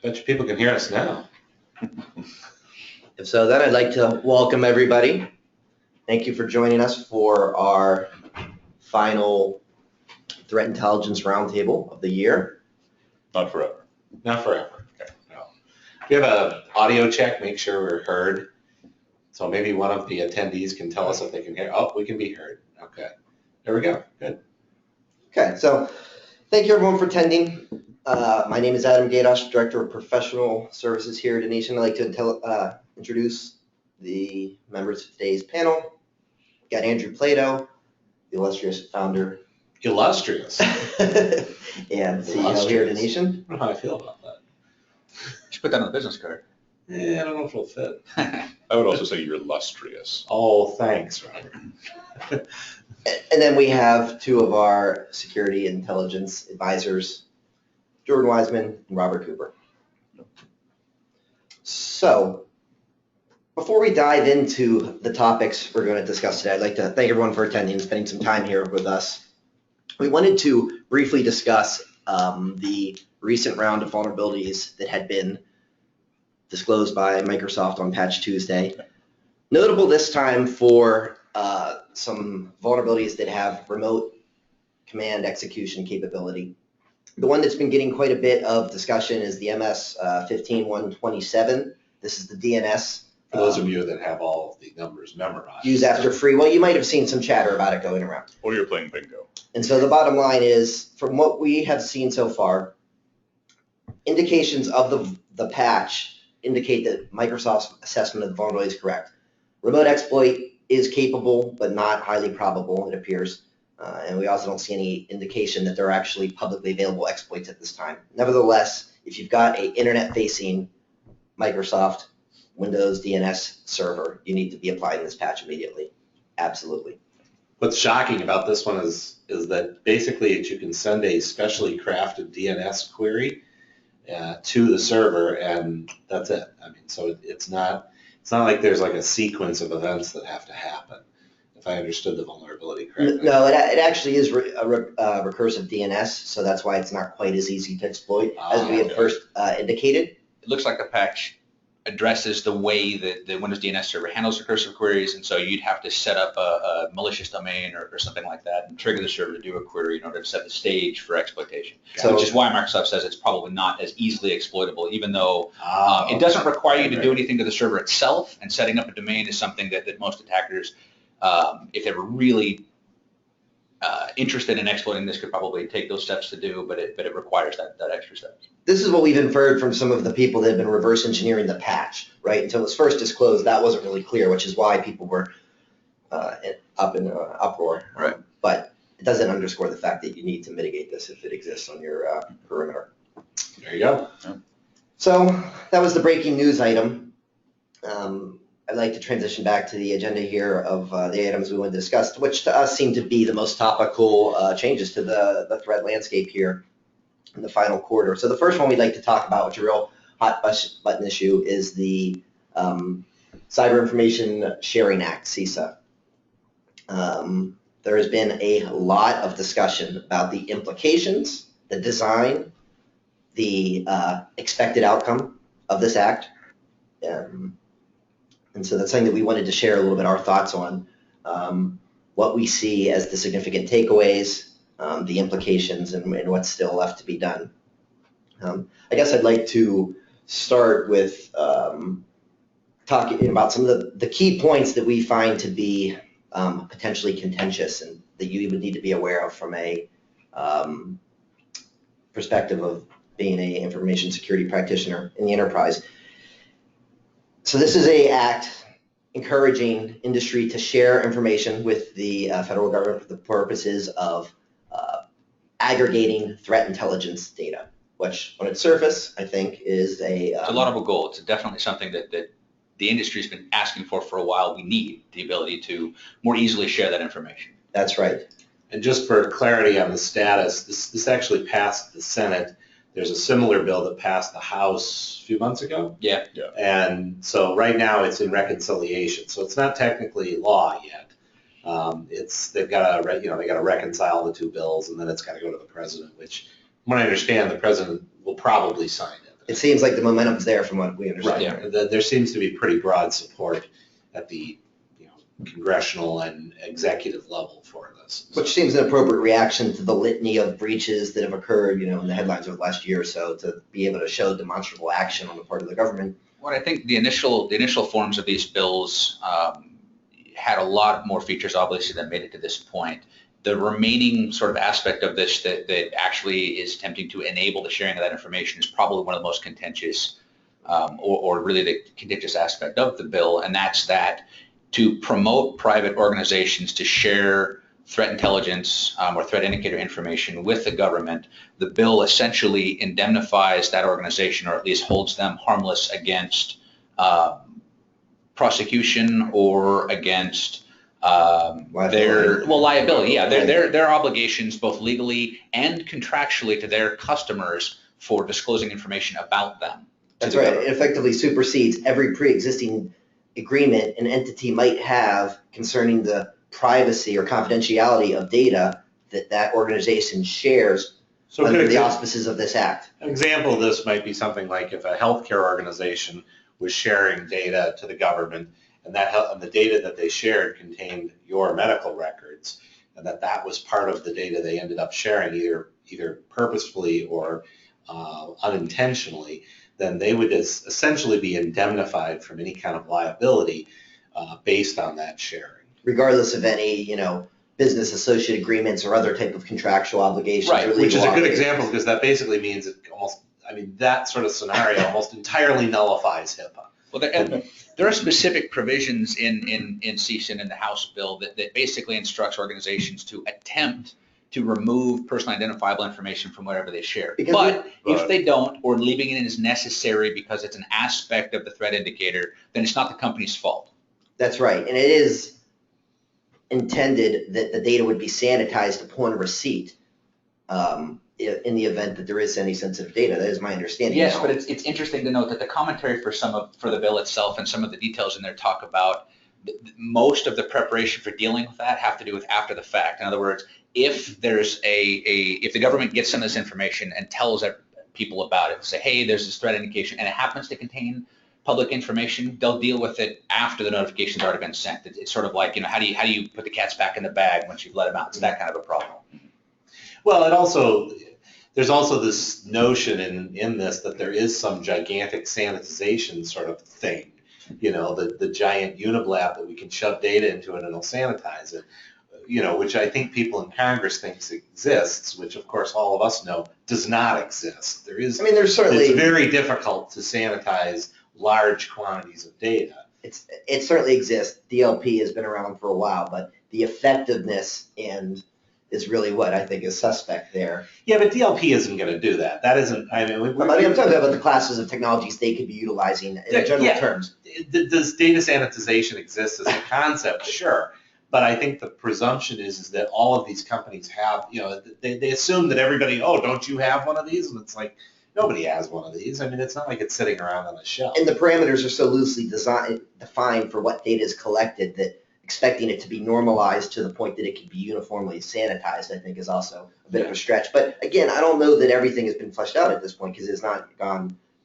Bet you people can hear us now. If so, then I'd like to welcome everybody. Thank you for joining us for our final Threat Intelligence Roundtable of the year. Not forever. Not forever. Okay. No. We have an audio check, make sure we're heard. So maybe one of the attendees can tell us if they can hear. Oh, we can be heard. Okay. There we go. Good. Okay, so thank you everyone for attending. My name is Adam Gaydosh, Director of Professional Services here at Anitian. I'd like to introduce the members of today's panel. We've got Andrew Plato, the illustrious founder. Illustrious. And CEO here at Anitian. I don't know how I feel about that. You should put that on the business card. I don't know if it'll fit. I would also say you're illustrious. Oh, thanks, Robert. And then we have two of our security intelligence advisors, Jordan Wiseman and Robert Cooper. So, before we dive into the topics we're going to discuss today, I'd like to thank everyone for attending and spending some time here with us. We wanted to briefly discuss the recent round of vulnerabilities that had been disclosed by Microsoft on Patch Tuesday. Notable this time for some vulnerabilities that have remote command execution capability. The one that's been getting quite a bit of discussion is the MS 15127. This is the DNS. For those of you that have all of the numbers memorized. Use after free. Well, you might have seen some chatter about it going around. Or you're playing bingo. And so the bottom line is, from what we have seen so far, indications of the patch indicate that Microsoft's assessment of the vulnerability is correct. Remote exploit is capable, but not highly probable, it appears. And we also don't see any indication that there are actually publicly available exploits at this time. Nevertheless, if you've got an internet-facing Microsoft Windows DNS server, you need to be applying this patch immediately. Absolutely. What's shocking about this one is that basically you can send a specially crafted DNS query to the server, and that's it. I mean, so it's not like there's like a sequence of events that have to happen, if I understood the vulnerability correctly. No, it actually is a recursive DNS, so that's why it's not quite as easy to exploit as we had first indicated. It looks like the patch addresses the way that the Windows DNS server handles recursive queries, and so you'd have to set up a malicious domain or something like that and trigger the server to do a query in order to set the stage for exploitation, which is why Microsoft says it's probably not as easily exploitable, even though it doesn't require you to do anything to the server itself, and setting up a domain is something that most attackers, if they were really interested in exploiting this, could probably take those steps to do, but it requires that extra step. This is what we've inferred from some of the people that have been reverse engineering the patch, right? Until it was first disclosed, that wasn't really clear, which is why people were up in uproar. Right. But it doesn't underscore the fact that you need to mitigate this if it exists on your perimeter. There you go. Yeah. So that was the breaking news item. I'd like to transition back to the agenda here of the items we want to discuss, which to us seem to be the most topical changes to the threat landscape here in the final quarter. So the first one we'd like to talk about, which is a real hot button issue, is the Cyber Information Sharing Act, CISA. There has been a lot of discussion about the implications, the design, the expected outcome of this act. And so that's something that we wanted to share a little bit our thoughts on, what we see as the significant takeaways, the implications, and what's still left to be done. I guess I'd like to start with talking about some of the key points that we find to be potentially contentious and that you would need to be aware of from a perspective of being an information security practitioner in the enterprise. So this is an act encouraging industry to share information with the federal government for the purposes of aggregating threat intelligence data, which on its surface, I think, is it's a laudable goal. It's definitely something that the industry's been asking for a while. We need the ability to more easily share that information. That's right. And just for clarity on the status, this actually passed the Senate. There's a similar bill that passed the House a few months ago. Yeah. And so right now it's in reconciliation. So it's not technically law yet. They've got to reconcile the two bills, and then it's got to go to the president, which, from what I understand, the president will probably sign it. It seems like the momentum's there from what we understand. Right. There seems to be pretty broad support at the congressional and executive level for this. Which seems an appropriate reaction to the litany of breaches that have occurred, in the headlines over the last year or so, to be able to show demonstrable action on the part of the government. Well, I think the initial forms of these bills had a lot more features, obviously, that made it to this point. The remaining sort of aspect of this that actually is attempting to enable the sharing of that information is probably one of the most contentious, or really the contentious aspect of the bill, and that's that to promote private organizations to share threat intelligence or threat indicator information with the government. The bill essentially indemnifies that organization, or at least holds them harmless against prosecution or against liability. Yeah, their obligations, both legally and contractually, to their customers for disclosing information about them. That's right. It effectively supersedes every pre-existing agreement an entity might have concerning the privacy or confidentiality of data that organization shares under the auspices of this act. An example of this might be something like if a healthcare organization was sharing data to the government, and the data that they shared contained your medical records, and that was part of the data they ended up sharing, either purposefully or unintentionally, then they would essentially be indemnified from any kind of liability based on that sharing. Regardless of any, business associate agreements or other type of contractual obligations. Right, or legal which is a good obligations. example, because that basically means that sort of scenario almost entirely nullifies HIPAA. Well, there are specific provisions in CISA and in the House bill that basically instructs organizations to attempt to remove personally identifiable information from whatever they share. But if they don't, or leaving it in is necessary because it's an aspect of the threat indicator, then it's not the company's fault. That's right, and it is intended that the data would be sanitized upon receipt in the event that there is any sensitive data. That is my understanding. Yes, but it's interesting to note that the commentary for the bill itself and some of the details in there talk about most of the preparation for dealing with that have to do with after the fact. In other words, if there's if the government gets some of this information and tells people about it, say, hey, there's this threat indication, and it happens to contain public information, they'll deal with it after the notification's already been sent. It's sort of like, how do you put the cats back in the bag once you've let them out? It's that kind of a problem. Well, there's also this notion in this that there is some gigantic sanitization sort of thing, the giant uniblab that we can shove data into it and it'll sanitize it, which I think people in Congress thinks exists, which of course all of us know does not exist. There's certainly, it's very difficult to sanitize large quantities of data. It certainly exists. DLP has been around for a while, but the effectiveness is really what I think is suspect there. Yeah, but DLP isn't going to do that. That isn't. I'm talking about the classes of technologies they could be utilizing in general terms. Does data sanitization exist as a concept? Sure. But I think the presumption is that all of these companies have, they assume that everybody, don't you have one of these? And it's like, nobody has one of these. It's not like it's sitting around on a shelf. And the parameters are so loosely defined for what data is collected that expecting it to be normalized to the point that it can be uniformly sanitized, I think, is also a bit of a stretch. But again, I don't know that everything has been fleshed out at this point because it's not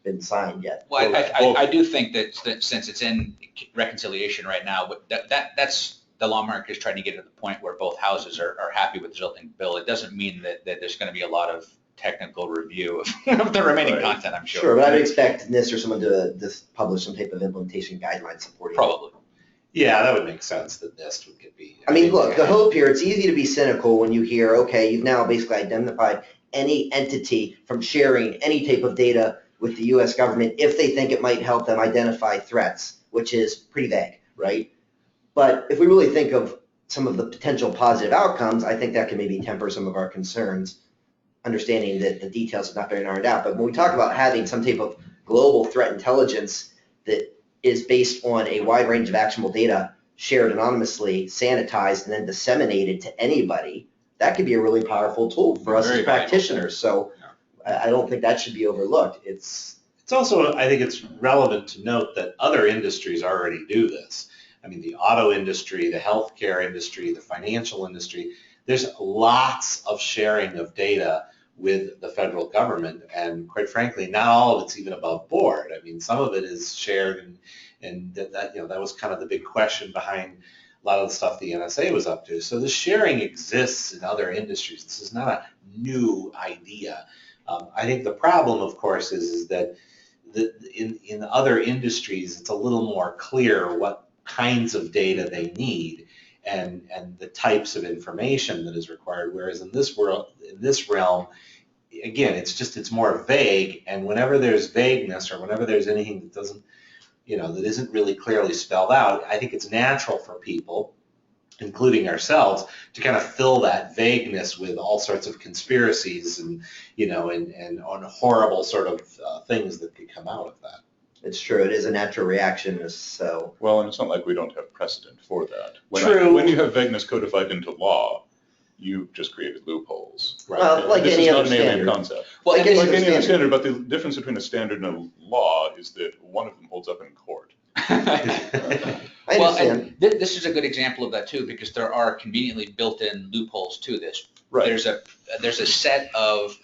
been signed yet. Well, I do think that since it's in reconciliation right now, that's the lawmakers trying to get to the point where both houses are happy with the resulting bill. It doesn't mean that there's going to be a lot of technical review of the remaining content, I'm sure. Sure, but I would expect NIST or someone to publish some type of implementation guidelines supporting Probably. it. Yeah, that would make sense that NIST would be. Look, the hope here, it's easy to be cynical when you hear, okay, you've now basically identified any entity from sharing any type of data with the U.S. government if they think it might help them identify threats, which is pretty vague, right? But if we really think of some of the potential positive outcomes, I think that can maybe temper some of our concerns, understanding that the details are not very narrowed out. But when we talk about having some type of global threat intelligence that is based on a wide range of actionable data shared anonymously, sanitized, and then disseminated to anybody, that could be a really powerful tool for us as practitioners. So I don't think that should be overlooked. It's also, I think it's relevant to note that other industries already do this. The auto industry, the healthcare industry, the financial industry, there's lots of sharing of data with the federal government, and quite frankly, not all of it's even above board. I mean, some of it is shared, and that you know, that was kind of the big question behind a lot of the stuff the NSA was up to. So the sharing exists in other industries. This is not a new idea. I think the problem, of course, is that in other industries, it's a little more clear what kinds of data they need and the types of information that is required. Whereas in this realm, again, it's more vague. And whenever there's vagueness or whenever there's anything that doesn't, that isn't really clearly spelled out, I think it's natural for people, including ourselves, to kind of fill that vagueness with all sorts of conspiracies and on horrible sort of things that could come out of that. It's true. It is a natural reaction. So well, and it's not like we don't have precedent for that. True. When you have vagueness codified into law, you've just created loopholes. Right. Well, like this any is other not an alien standard. concept. Well, like any other standard, but the difference between a standard and a law is that one of them holds up in court. I Well, understand. and this is a good example of that too, because there are conveniently built-in loopholes to this. Right. There's a set of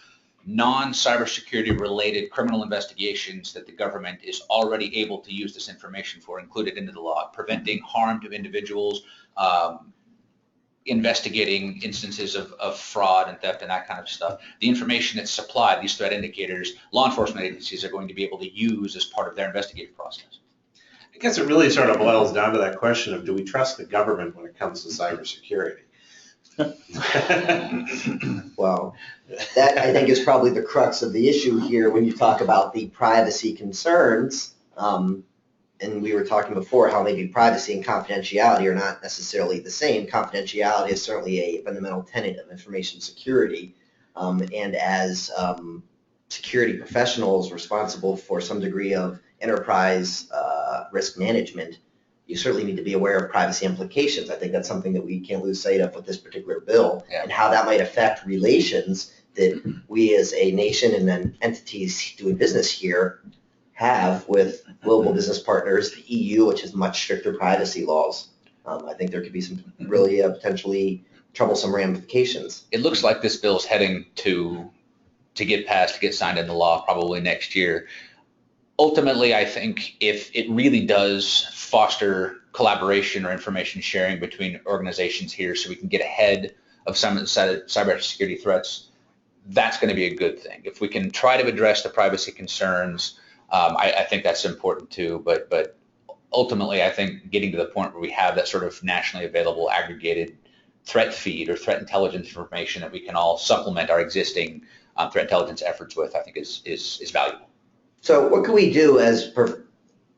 non-cybersecurity related criminal investigations that the government is already able to use this information for, included into the law, preventing harm to individuals, investigating instances of fraud and theft and that kind of stuff. The information that's supplied, these threat indicators, law enforcement agencies are going to be able to use as part of their investigative process. I guess it really sort of boils down to that question of, do we trust the government when it comes to cybersecurity? Well, that I think is probably the crux of the issue here when you talk about the privacy concerns. And we were talking before how maybe privacy and confidentiality are not necessarily the same. Confidentiality is certainly a fundamental tenet of information security. And as security professionals responsible for some degree of enterprise risk management, you certainly need to be aware of privacy implications. I think that's something that we can't lose sight of with this particular bill, and how that might affect relations that we as a nation and then entities doing business here have with global business partners, the EU, which has much stricter privacy laws. I think there could be some really potentially troublesome ramifications. It looks like this bill is heading to get passed, to get signed into law probably next year. Ultimately, I think if it really does foster collaboration or information sharing between organizations here so we can get ahead of some of the cybersecurity threats, that's going to be a good thing. If we can try to address the privacy concerns, I think that's important too. But ultimately, I think getting to the point where we have that sort of nationally available aggregated threat feed or threat intelligence information that we can all supplement our existing threat intelligence efforts with, I think is valuable. So what can we do as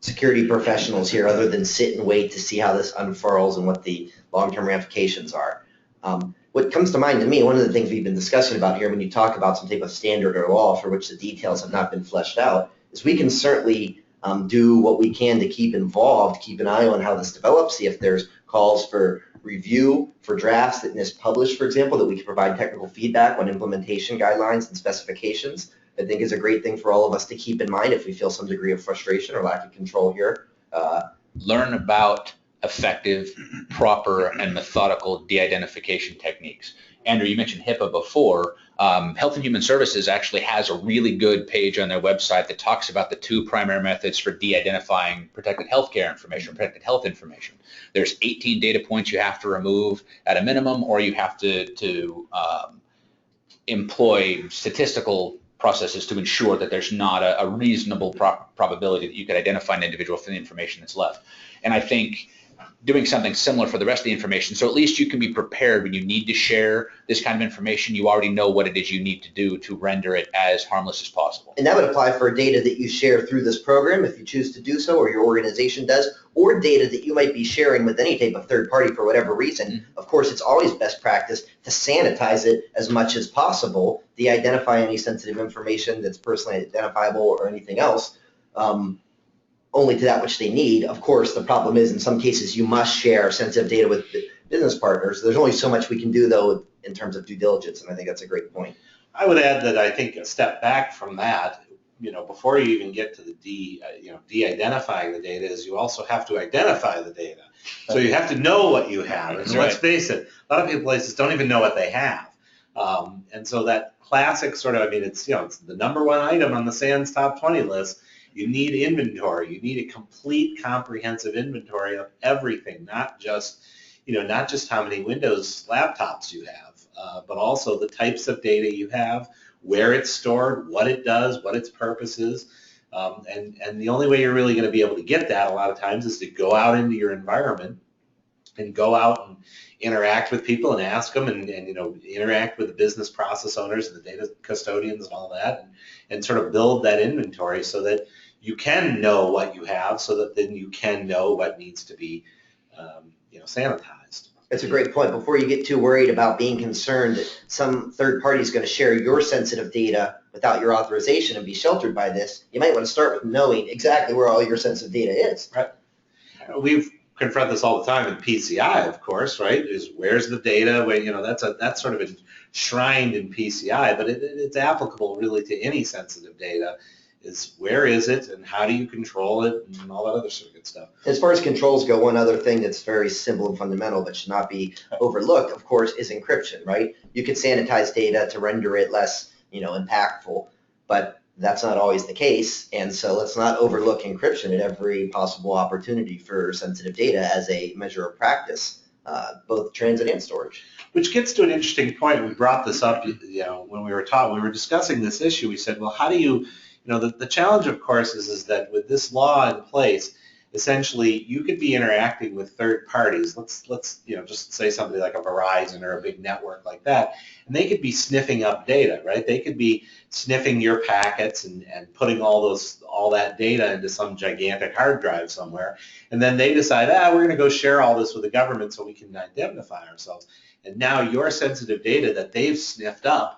security professionals here other than sit and wait to see how this unfurls and what the long-term ramifications are? What comes to mind to me, one of the things we've been discussing about here when you talk about some type of standard or law for which the details have not been fleshed out, is we can certainly do what we can to keep involved, keep an eye on how this develops, see if there's calls for review for drafts that NIST published, for example, that we can provide technical feedback on implementation guidelines and specifications. I think is a great thing for all of us to keep in mind if we feel some degree of frustration or lack of control here. Learn about effective, proper, and methodical de-identification techniques. Andrew, you mentioned HIPAA before. Health and Human Services actually has a really good page on their website that talks about the two primary methods for de-identifying protected healthcare information, protected health information. There's 18 data points you have to remove at a minimum, or you have to employ statistical processes to ensure that there's not a reasonable probability that you could identify an individual from the information that's left. And I think doing something similar for the rest of the information, so at least you can be prepared when you need to share this kind of information. You already know what it is you need to do to render it as harmless as possible. And that would apply for data that you share through this program if you choose to do so, or your organization does, or data that you might be sharing with any type of third party for whatever reason. Mm-hmm. Of course, it's always best practice to sanitize it as much as possible, de-identify any sensitive information that's personally identifiable or anything else. Only to that which they need. Of course, the problem is in some cases you must share sensitive data with business partners. There's only so much we can do, though, in terms of due diligence, and I think that's a great point. I would add that I think a step back from that, before you even get to the de-identifying the data, is you also have to identify the data. So you have to know what you have. And right. Let's face it, a lot of places don't even know what they have. And so that classic sort of, I mean, it's, it's the number one item on the SANS top 20 list. You need inventory. You need a complete, comprehensive inventory of everything, not just how many Windows laptops you have, but also the types of data you have, where it's stored, what it does, what its purpose is. And the only way you're really going to be able to get that a lot of times is to go out into your environment and go out and interact with people and ask them and interact with the business process owners and the data custodians and all that, and sort of build that inventory so that you can know what you have, so that then you can know what needs to be sanitized. That's a great point. Before you get too worried about being concerned that some third party is going to share your sensitive data without your authorization and be sheltered by this, you might want to start with knowing exactly where all your sensitive data is. Right. We've confront this all the time in PCI, of course, right? Is where's the data? Where, that's sort of enshrined in PCI, but it's applicable really to any sensitive data. Is where is it and how do you control it and all that other sort of good stuff. As far as controls go, one other thing that's very simple and fundamental but should not be overlooked, of course, is encryption, right? You could sanitize data to render it less, impactful, but that's not always the case. And so let's not overlook encryption at every possible opportunity for sensitive data as a measure of practice, both transit and storage. Which gets to an interesting point. We brought this up, when we were discussing this issue. We said, well, how do you, the challenge, of course, is that with this law in place, essentially you could be interacting with third parties. Let's just say somebody like a Verizon or a big network like that, and they could be sniffing up data, right? They could be sniffing your packets and putting all that data into some gigantic hard drive somewhere, and then they decide, we're going to go share all this with the government so we can indemnify ourselves. And now your sensitive data that they've sniffed up,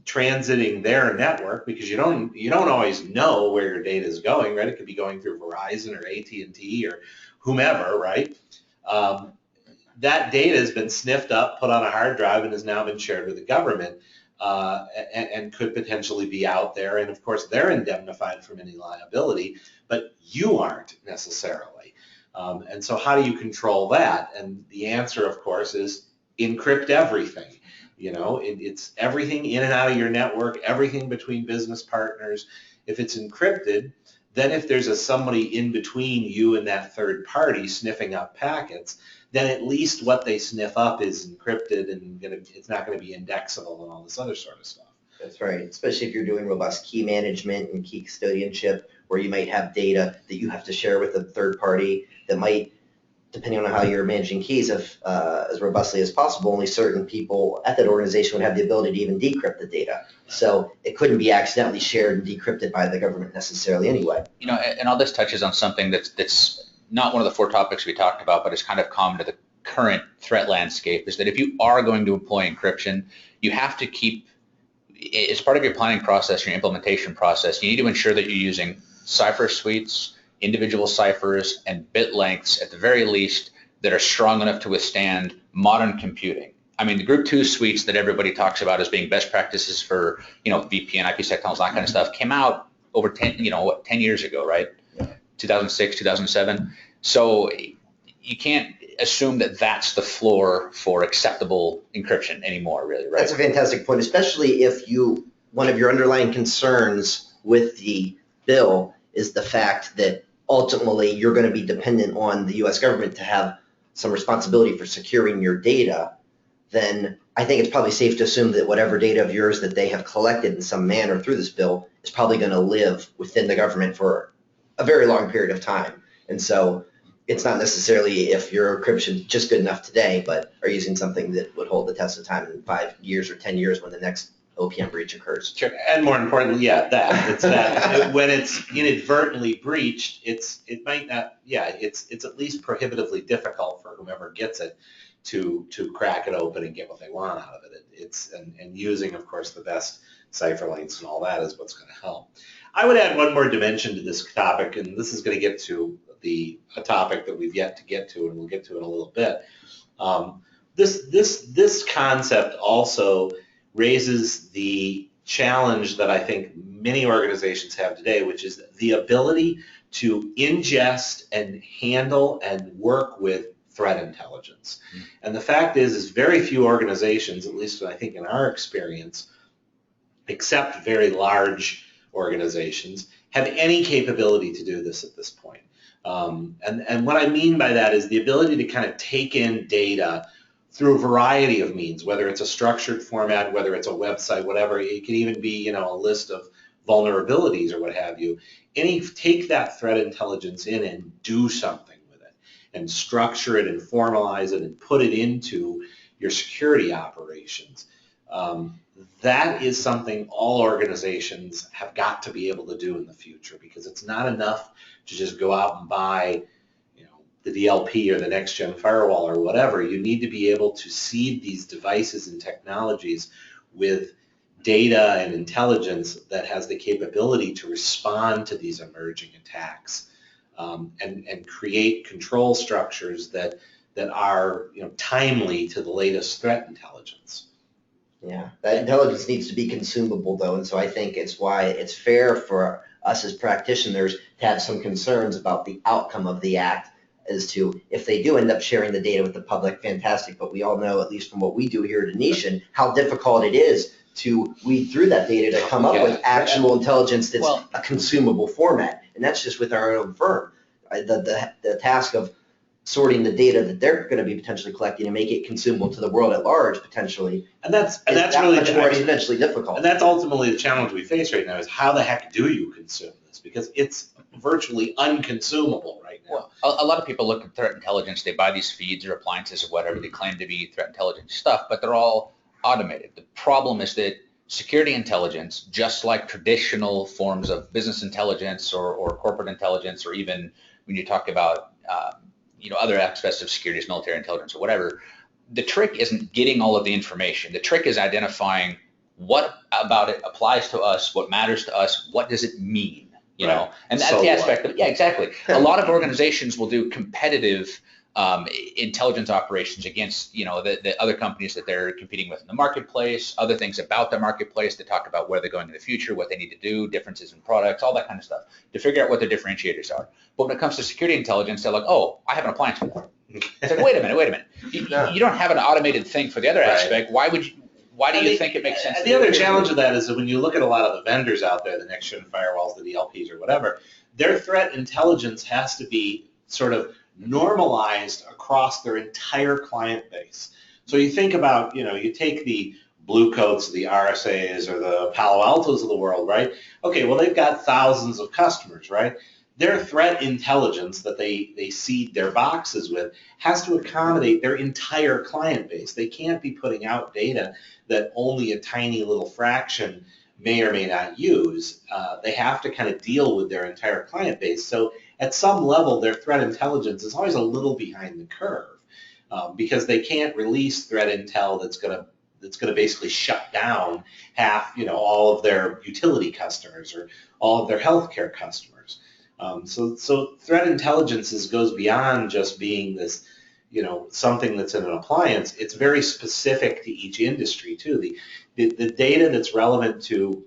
transiting their network, because you don't always know where your data is going, right? It could be going through Verizon or AT&T or whomever, right? That data has been sniffed up, put on a hard drive, and has now been shared with the government, and could potentially be out there. And of course, they're indemnified from any liability, but you aren't necessarily. And so how do you control that? And the answer, of course, is encrypt everything. It's everything in and out of your network, everything between business partners. If it's encrypted, then if there's somebody in between you and that third party sniffing up packets, then at least what they sniff up is encrypted and it's not going to be indexable and all this other sort of stuff. That's right, especially if you're doing robust key management and key custodianship, where you might have data that you have to share with a third party that might, depending on how you're managing keys, as robustly as possible, only certain people at that organization would have the ability to even decrypt the data. So it couldn't be accidentally shared and decrypted by the government necessarily anyway. And all this touches on something that's not one of the four topics we talked about, but is kind of common to the current threat landscape, is that if you are going to employ encryption, you have to keep, as part of your planning process, your implementation process, you need to ensure that you're using cipher suites, individual ciphers, and bit lengths at the very least that are strong enough to withstand modern computing. I mean, the Group 2 suites that everybody talks about as being best practices for, VPN, IPsec tunnels, that kind of stuff, came out over 10 years ago, right? 2006, 2007. So you can't assume that that's the floor for acceptable encryption anymore, really, right? That's a fantastic point, especially if one of your underlying concerns with the bill is the fact that ultimately you're going to be dependent on the U.S. government to have some responsibility for securing your data. Then I think it's probably safe to assume that whatever data of yours that they have collected in some manner through this bill is probably going to live within the government for a very long period of time. And so it's not necessarily if your encryption just good enough today, but are using something that would hold the test of time in 5 years or 10 years when the next OPM breach occurs. Sure. And more importantly, it's that when it's inadvertently breached, it's at least prohibitively difficult for whomever gets it to crack it open and get what they want out of it. And using, of course, the best cipher lengths and all that is what's going to help. I would add one more dimension to this topic, and this is going to get to a topic that we've yet to get to, and we'll get to in a little bit. This concept also raises the challenge that I think many organizations have today, which is the ability to ingest and handle and work with threat intelligence. And the fact is very few organizations, at least I think in our experience, except very large organizations, have any capability to do this at this point. And what I mean by that is the ability to kind of take in data through a variety of means, whether it's a structured format, whether it's a website, whatever. It can even be, a list of vulnerabilities or what have you. Take that threat intelligence in and do something with it, and structure it and formalize it and put it into your security operations. That is something all organizations have got to be able to do in the future, because it's not enough to just go out and buy the DLP or the next gen firewall or whatever. You need to be able to seed these devices and technologies with data and intelligence that has the capability to respond to these emerging attacks, and create control structures that are timely to the latest threat intelligence. Yeah, that intelligence needs to be consumable though, and so I think it's why it's fair for us as practitioners to have some concerns about the outcome of the act, as to if they do end up sharing the data with the public, fantastic, but we all know, at least from what we do here at Anitian, how difficult it is to weed through that data to come up with actual intelligence that's a consumable format, and that's just with our own firm. The task of sorting the data that they're going to be potentially collecting and make it consumable to the world at large potentially, and that's really much more exponentially difficult. And that's ultimately the challenge we face right now, is how the heck do you consume this, because it's virtually unconsumable right now. Well, a lot of people look at threat intelligence, they buy these feeds or appliances or whatever, they claim to be threat intelligence stuff, but they're all automated. The problem is that security intelligence, just like traditional forms of business intelligence or corporate intelligence, or even when you talk about other aspects of security, as military intelligence or whatever, the trick isn't getting all of the information. The trick is identifying what about it applies to us, what matters to us, what does it mean, and that's the aspect of, exactly. A lot of organizations will do competitive intelligence operations against, the other companies that they're competing with in the marketplace, other things about the marketplace. They talk about where they're going in the future, what they need to do, differences in products, all that kind of stuff, to figure out what their differentiators are. But when it comes to security intelligence, they're like, oh, I have an appliance for that. It's like, wait a minute. You don't have an automated thing for the other aspect. Why do you think it makes sense? The other challenge of that is that when you look at a lot of the vendors out there, the next gen firewalls, the DLPs or whatever, their threat intelligence has to be sort of normalized across their entire client base. So you think about, you take the Blue Coats, the RSAs, or the Palo Altos of the world, right? Okay, well, they've got thousands of customers, right? Their threat intelligence that they seed their boxes with has to accommodate their entire client base. They can't be putting out data that only a tiny little fraction may or may not use. They have to kind of deal with their entire client base. So at some level, their threat intelligence is always a little behind the curve, because they can't release threat intel that's going to basically shut down half, all of their utility customers or all of their healthcare customers. So threat intelligence goes beyond just being this, something that's in an appliance. It's very specific to each industry too. The data that's relevant to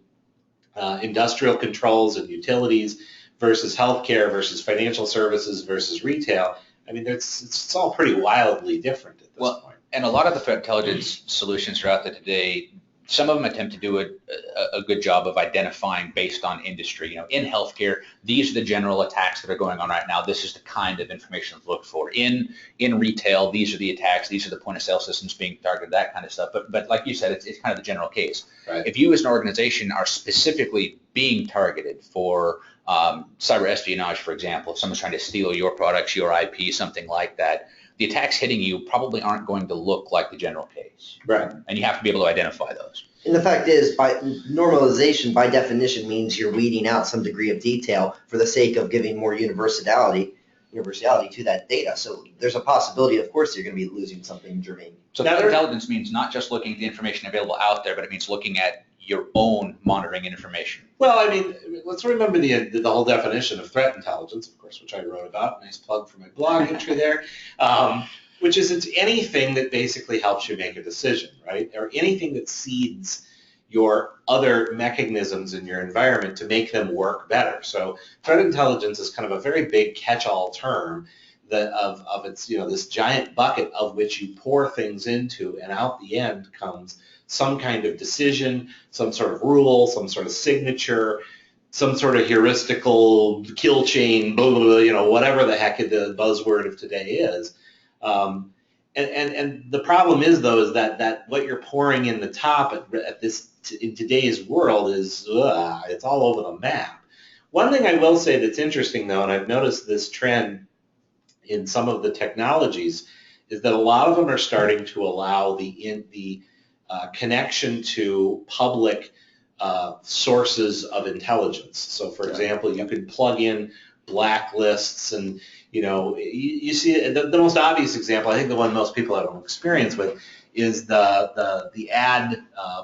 industrial controls and utilities versus healthcare versus financial services versus retail, I mean, it's all pretty wildly different at this point. And a lot of the threat intelligence solutions are out there today. Some of them attempt to do a good job of identifying based on industry. In healthcare, these are the general attacks that are going on right now. This is the kind of information to look for. In retail, these are the attacks. These are the point of sale systems being targeted, that kind of stuff. But like you said, it's kind of the general case. Right. If you as an organization are specifically being targeted for cyber espionage, for example, if someone's trying to steal your products, your IP, something like that, the attacks hitting you probably aren't going to look like the general case. Right. And you have to be able to identify those. And the fact is, by normalization, by definition, means you're weeding out some degree of detail for the sake of giving more universality to that data. So there's a possibility, of course, you're going to be losing something germane. So threat intelligence means not just looking at the information available out there, but it means looking at your own monitoring information. Well, I mean, let's remember the whole definition of threat intelligence, of course, which I wrote about. Nice plug for my blog entry there. Which is, it's anything that basically helps you make a decision, right? Or anything that seeds your other mechanisms in your environment to make them work better. So threat intelligence is kind of a very big catch-all term of its, this giant bucket of which you pour things into, and out the end comes some kind of decision, some sort of rule, some sort of signature, some sort of heuristical kill chain, blah, blah, blah, whatever the heck the buzzword of today is. And the problem is, though, is that what you're pouring in the top in today's world is it's all over the map. One thing I will say that's interesting, though, and I've noticed this trend in some of the technologies, is that a lot of them are starting to allow the connection to public sources of intelligence. So, for example, you could plug in blacklists, and you see the most obvious example. I think the one most people have experience with is the ad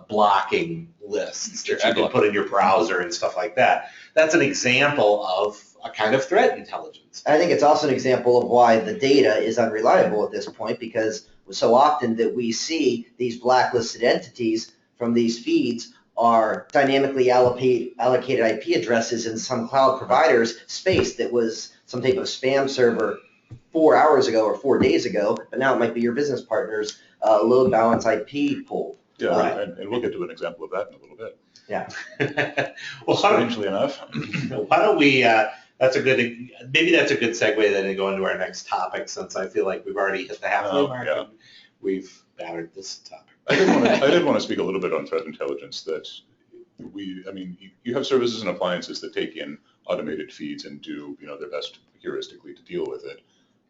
blocking lists that you can put in your browser and stuff like that. That's an example of a kind of threat intelligence. I think it's also an example of why the data is unreliable at this point, because so often that we see these blacklisted entities from these feeds are dynamically allocated IP addresses in some cloud provider's space that was some type of spam server 4 hours ago or 4 days ago, but now it might be your business partner's load balance IP pool. Yeah, right. And we'll get to an example of that in a little bit. Yeah. Well, strangely enough. Why don't we, maybe that's a good segue then to go into our next topic, since I feel like we've already hit the halfway mark and we've battered this topic. I did want to speak a little bit on threat intelligence, that you have services and appliances that take in automated feeds and do, their best heuristically to deal with it.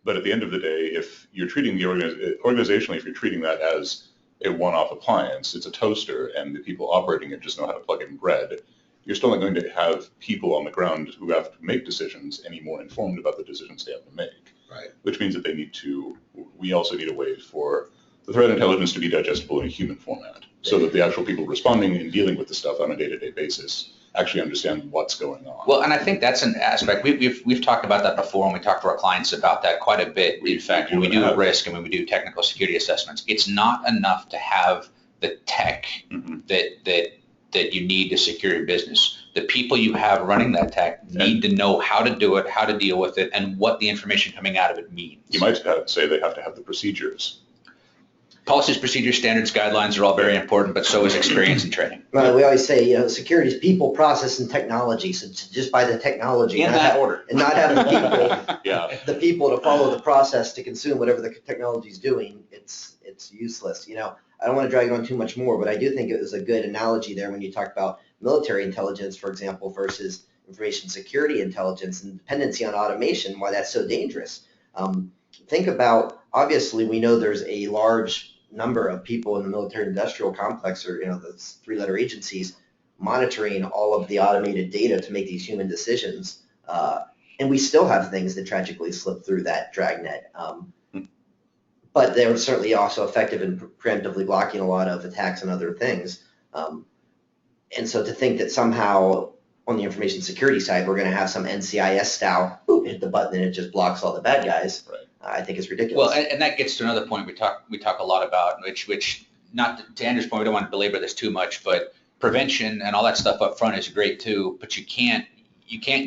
But at the end of the day, if you're treating organizationally, if you're treating that as a one-off appliance, it's a toaster, and the people operating it just know how to plug in bread, you're still not going to have people on the ground who have to make decisions any more informed about the decisions they have to make. Right. Which means that we also need a way for the threat intelligence to be digestible in a human format, so that the actual people responding and dealing with the stuff on a day-to-day basis actually understand what's going on. Well, and I think that's an aspect, we've talked about that before, and we talk to our clients about that quite a bit. In fact, when we do risk and when we do technical security assessments, it's not enough to have the tech that you need to secure your business. The people you have running that tech need to know how to do it, how to deal with it, and what the information coming out of it means. You might say they have to have the procedures. Policies, procedures, standards, guidelines are all very important, but so is experience and training. Well, we always say, security is people, process, and technology. So just by the technology, in that order, and not having the people to follow the process to consume whatever the technology is doing, it's useless. I don't want to drag on too much more, but I do think it was a good analogy there when you talk about military intelligence, for example, versus information security intelligence and dependency on automation, why that's so dangerous. Think about, obviously, we know there's a large number of people in the military industrial complex, or those three-letter agencies, monitoring all of the automated data to make these human decisions. And we still have things that tragically slip through that dragnet. But they're certainly also effective in preemptively blocking a lot of attacks and other things. And so to think that somehow on the information security side, we're going to have some NCIS style, hit the button and it just blocks all the bad guys, right. I think is ridiculous. Well, and that gets to another point we talk a lot about, which not to Andrew's point, we don't want to belabor this too much, but prevention and all that stuff up front is great too, but you can't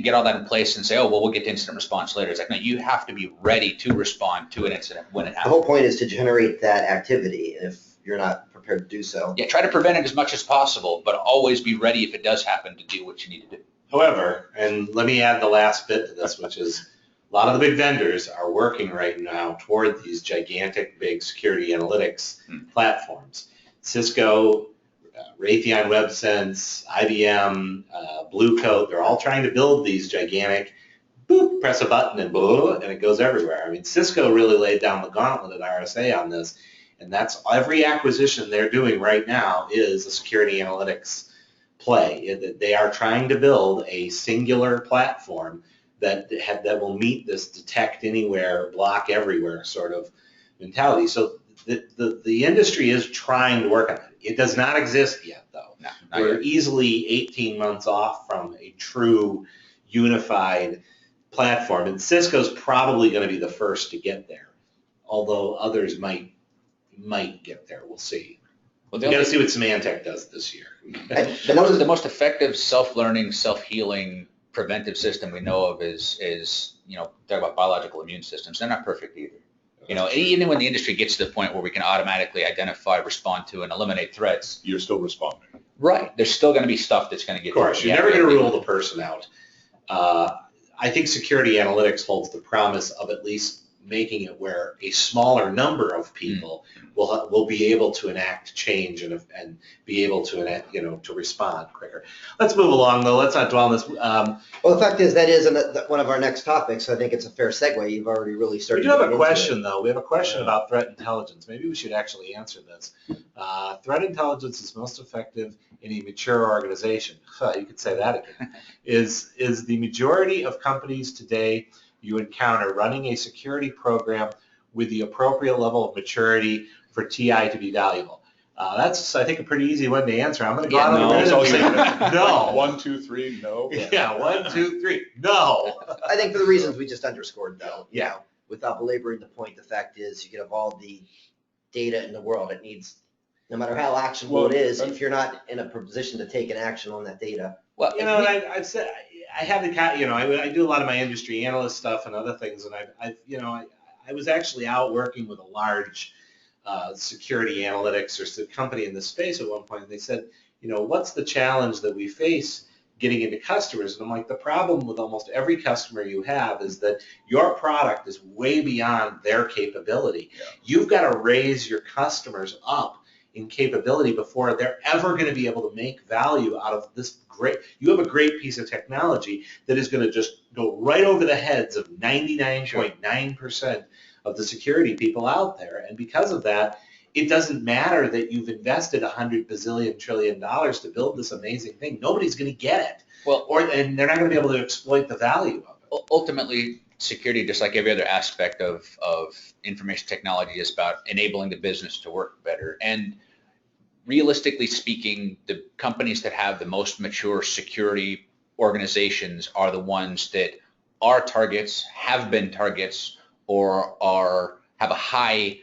get all that in place and say, oh, well, we'll get to incident response later. It's like, no, you have to be ready to respond to an incident when it happens. The whole point is to generate that activity, and if you're not prepared to do so. Yeah, try to prevent it as much as possible, but always be ready if it does happen to do what you need to do. However, and let me add the last bit to this, which is a lot of the big vendors are working right now toward these gigantic big security analytics platforms. Cisco, Raytheon WebSense, IBM, Blue Coat, they're all trying to build these gigantic, boop, press a button and blah, and it goes everywhere. I mean, Cisco really laid down the gauntlet at RSA on this, and that's every acquisition they're doing right now is a security analytics play. They are trying to build a singular platform that will meet this detect anywhere, block everywhere sort of mentality. So the industry is trying to work on it. It does not exist yet, though. No, We're easily 18 months off from a true unified platform, and Cisco's probably going to be the first to get there, although others might get there. We'll see. Well, we got to see what Symantec does this year. The most effective self-learning, self-healing preventive system we know of is talk about biological immune systems. They're not perfect either. Even when the industry gets to the point where we can automatically identify, respond to, and eliminate threats, you're still responding. Right. There's still going to be stuff that's going to get. Of course, you're never going to rule the person out. I think security analytics holds the promise of at least making it where a smaller number of people will be able to enact change and be able to enact, to respond quicker. Let's move along, though. Let's not dwell on this. Well, the fact is that is one of our next topics. I think it's a fair segue. You've already really started. We do have a question, though. We have a question about threat intelligence. Maybe we should actually answer this. Threat intelligence is most effective in a mature organization. You could say that again. Is the majority of companies today you encounter running a security program with the appropriate level of maturity for TI to be valuable? That's, I think, a pretty easy one to answer. I'm going to go out on a minute and say no. 1, 2, 3, no. Yeah, 1, 2, 3, no. I think for the reasons we just underscored, though. Yeah. Without belaboring the point, the fact is you can have all the data in the world. It needs, no matter how actionable it is, if you're not in a position to take an action on that data. Well, I've said I have the I do a lot of my industry analyst stuff and other things, and I was actually out working with a large security analytics or company in this space at one point, and they said, what's the challenge that we face getting into customers? And I'm like, the problem with almost every customer you have is that your product is way beyond their capability. Yeah. You've got to raise your customers up in capability before they're ever going to be able to make value out of this you have a great piece of technology that is going to just go right over the heads of 99.9% of the security people out there. And because of that, it doesn't matter that you've invested $100 bazillion trillion to build this amazing thing. Nobody's going to get it. Well, and they're not going to be able to exploit the value of it. Ultimately, security, just like every other aspect of information technology, is about enabling the business to work better. And realistically speaking, the companies that have the most mature security organizations are the ones that are targets, have been targets, or have a high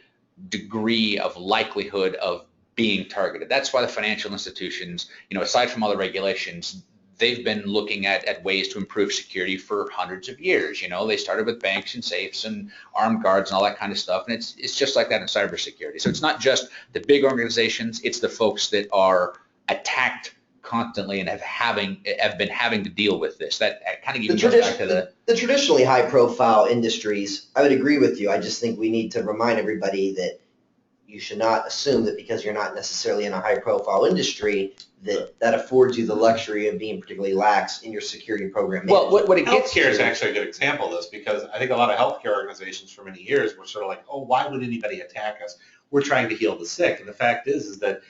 degree of likelihood of being targeted. That's why the financial institutions, aside from all the regulations, they've been looking at ways to improve security for hundreds of years. They started with banks and safes and armed guards and all that kind of stuff. And it's just like that in cybersecurity. So it's not just the big organizations, it's the folks that are attacked constantly and have been having to deal with this. That kind of gives you back to the traditionally high profile industries. I would agree with you. I just think we need to remind everybody that you should not assume that because you're not necessarily in a high profile industry that affords you the luxury of being particularly lax in your security program. Well, what it gets here is actually a good example of this, because I think a lot of healthcare organizations for many years were sort of like, oh, why would anybody attack us? We're trying to heal the sick. And the fact is that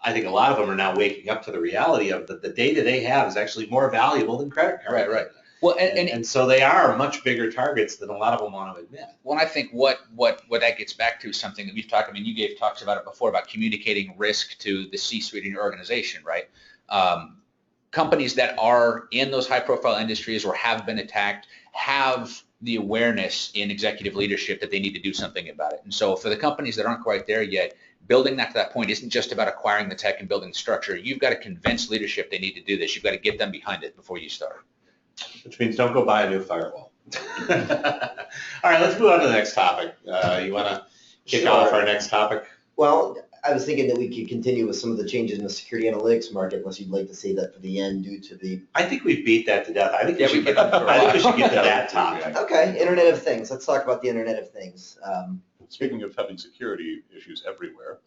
I think a lot of them are now waking up to the reality of that the data they have is actually more valuable than credit card. Right. Well, and so they are much bigger targets than a lot of them want to admit. Well, I think what that gets back to is something that we've talked. You gave talks about it before, about communicating risk to the C-suite in your organization, right? Companies that are in those high-profile industries or have been attacked have the awareness in executive leadership that they need to do something about it. And so for the companies that aren't quite there yet, building that to that point isn't just about acquiring the tech and building the structure. You've got to convince leadership they need to do this. You've got to get them behind it before you start. Which means don't go buy a new firewall. All right, let's move on to the next topic. You want to kick off our next topic? Well, I was thinking that we could continue with some of the changes in the security analytics market, unless you'd like to see that for the end due to the... I think we beat that to death. I think we should get to that topic. Okay, Internet of Things. Let's talk about the Internet of Things. Speaking of having security issues everywhere.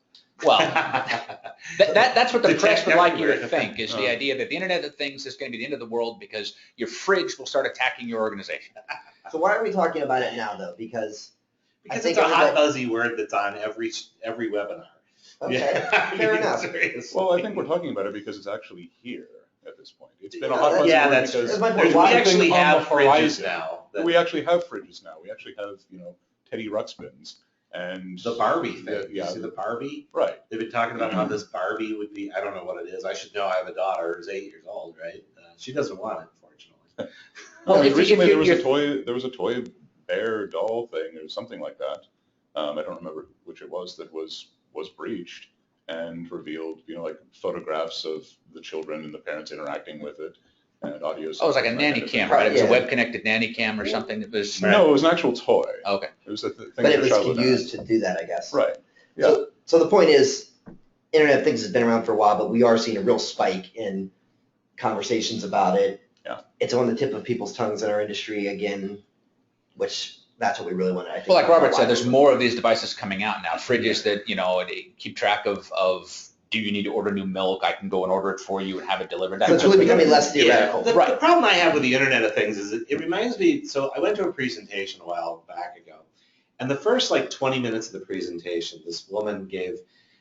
Well, that's what the press would like you to think, is the idea that the Internet of Things is going to be the end of the world because your fridge will start attacking your organization. So why are we talking about it now, though? Because I think it's a hot, buzzy word that's on every webinar. Okay, fair enough. Well, I think we're talking about it because it's actually here at this point. It's been a hot buzzy word that's because we actually have fridges now. We actually have fridges now. We actually have, Teddy Ruxpins. And the Barbie thing. You see the Barbie? Right. They've been talking about how this Barbie would be, I don't know what it is. I should know. I have a daughter who's 8 years old, right? She doesn't want it, unfortunately. Well, recently there was a toy bear doll thing or something like that. I don't remember which it was that was breached and revealed, like photographs of the children and the parents interacting with it. and audio. Oh, it was like a nanny cam, right? It was a web-connected nanny cam or something that was... No, it was an actual toy. Okay. It was a thing But it for was childhood used to do that, I guess. Right. Yeah. So the point is, Internet of Things has been around for a while, but we are seeing a real spike in conversations about it. Yeah. It's on the tip of people's tongues in our industry again, which that's what we really want to, I think. Well, like Robert said, there's more of these devices coming out now. Fridges that, they keep track of do you need to order new milk? I can go and order it for you and have it delivered. So it's really becoming less theoretical. The problem I have with the Internet of Things is it reminds me, so I went to a presentation a while back ago, and the first 20 minutes of the presentation, this woman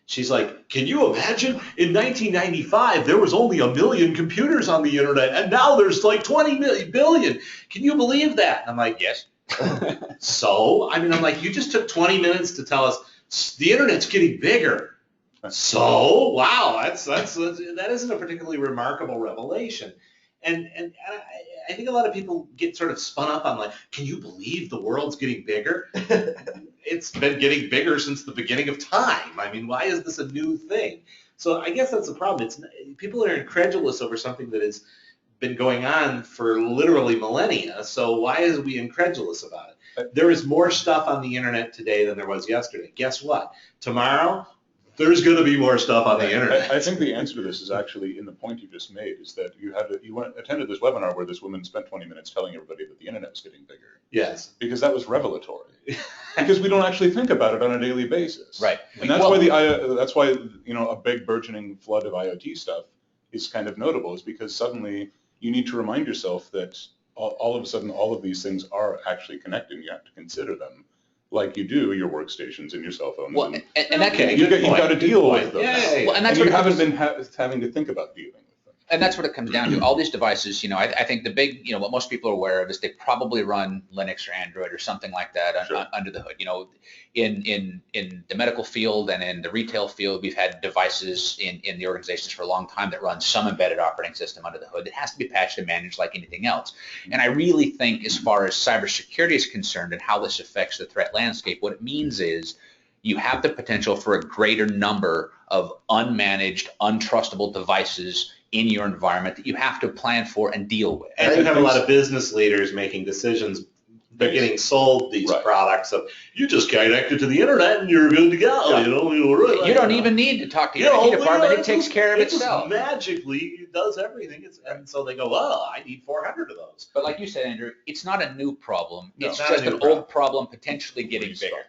she's like, can you imagine in 1995 there was only 1 million computers on the internet and now there's 20 billion. Can you believe that? And I'm like, yes. So, I'm like, you just took 20 minutes to tell us the internet's getting bigger. So, wow, that isn't a particularly remarkable revelation. And I think a lot of people get sort of spun up on can you believe the world's getting bigger? It's been getting bigger since the beginning of time. I mean, why is this a new thing? So I guess that's the problem. People are incredulous over something that has been going on for literally millennia. So why is we incredulous about it? There is more stuff on the internet today than there was yesterday. Guess what? Tomorrow, there's going to be more stuff on the internet. I think the answer to this is actually in the point you just made, is that you attended this webinar where this woman spent 20 minutes telling everybody that the internet was getting bigger. Yes. Because that was revelatory. Because we don't actually think about it on a daily basis. Right. And that's why a big burgeoning flood of IoT stuff is kind of notable, is because suddenly you need to remind yourself that all of a sudden all of these things are actually connected, and you have to consider them. Like you do your workstations and your cell phones. Well, and that's you've got to deal with them. Yeah. Well, and that's and you what haven't been having to think about dealing with them. And that's what it comes down to. All these devices, I think the big, what most people are aware of is they probably run Linux or Android or something like that under the hood. In the medical field and in the retail field, we've had devices in the organizations for a long time that run some embedded operating system under the hood. It has to be patched and managed like anything else. And I really think, as far as cybersecurity is concerned and how this affects the threat landscape, what it means is you have the potential for a greater number of unmanaged, untrustable devices in your environment that you have to plan for and deal with. And you have a lot of business leaders making decisions. They're getting sold these products of, you just connect it to the internet and you're good to go. Yeah. You don't even need to talk to your IT department. It takes care of itself. It just magically does everything. And so they go, well, I need 400 of those. But like you said, Andrew, it's not a new problem. No, it's just an old problem potentially getting bigger.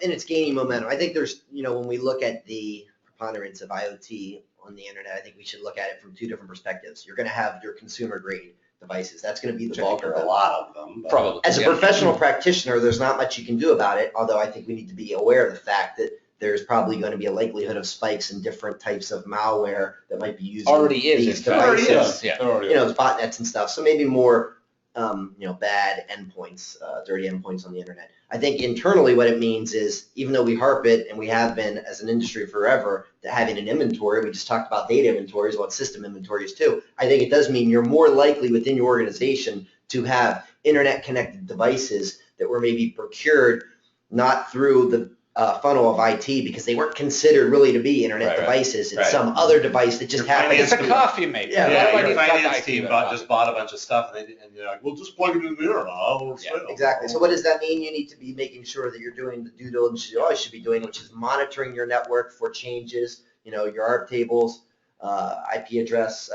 And it's gaining momentum. I think there's, when we look at the preponderance of IoT on the internet, I think we should look at it from two different perspectives. You're going to have your consumer grade devices. That's going to be the bulk of it. A lot of them. Probably. As a professional practitioner, there's not much you can do about it, although I think we need to be aware of the fact that there's probably going to be a likelihood of spikes in different types of malware that might be used already in is, these in fact. devices. Already is. Yeah. Botnets and stuff. So maybe more, bad endpoints, dirty endpoints on the internet. I think internally what it means is, even though we harp it, and we have been as an industry forever, that having an inventory, we just talked about data inventories, what system inventories too, I think it does mean you're more likely within your organization to have internet connected devices that were maybe procured not through the funnel of IT because they weren't considered really to be internet devices. It's some other device that just happened. It's a coffee maker. Your finance team just bought a bunch of stuff and you're like, well, just plug it into the internet. Exactly. So what does that mean? You need to be making sure that you're doing the due diligence you always should be doing, which is monitoring your network for changes, your ARP tables, IP address,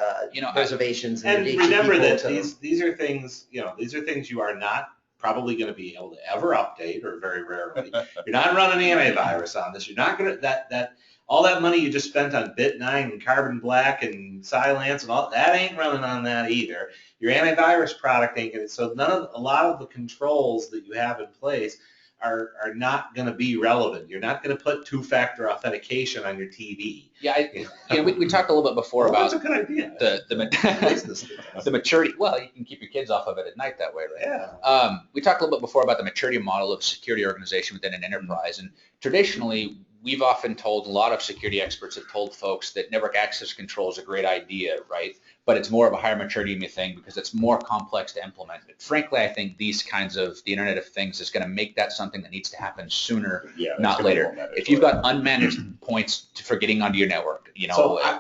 reservations. And remember that these are things, you are not probably going to be able to ever update, or very rarely. You're not running antivirus on this. You're not going to, all that money you just spent on Bit9 and Carbon Black and Cylance and all, that ain't running on that either. Your antivirus product ain't going to, so a lot of the controls that you have in place are not going to be relevant. You're not going to put two-factor authentication on your TV. Yeah, we talked a little bit before about that's a good idea. The maturity. Well, you can keep your kids off of it at night that way, right? Yeah. We talked a little bit before about the maturity model of security organization within an enterprise, and traditionally we've often told, a lot of security experts have told folks that network access control is a great idea, right? But it's more of a higher maturity thing because it's more complex to implement. But frankly, I think these kinds of, the Internet of Things is going to make that something that needs to happen sooner, not later. If you've got unmanaged points for getting onto your network,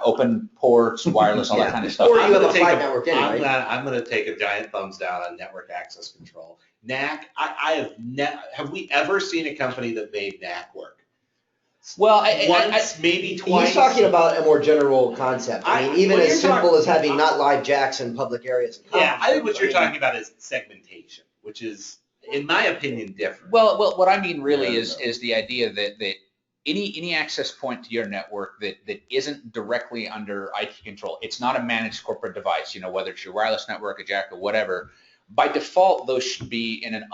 open ports, wireless, all that kind of stuff. Or you have a flat network anyway. I'm going to take a giant thumbs down on network access control. NAC, have we ever seen a company that made NAC work? Well, once, maybe twice. He's talking about a more general concept. I mean, even as simple as having not live jacks in public areas. Yeah, I think what you're talking about is segmentation, which is, in my opinion, different. Well, what I mean really is the idea that any access point to your network that isn't directly under IT control, it's not a managed corporate device, whether it's your wireless network, a jack, or whatever. By default, those should be in in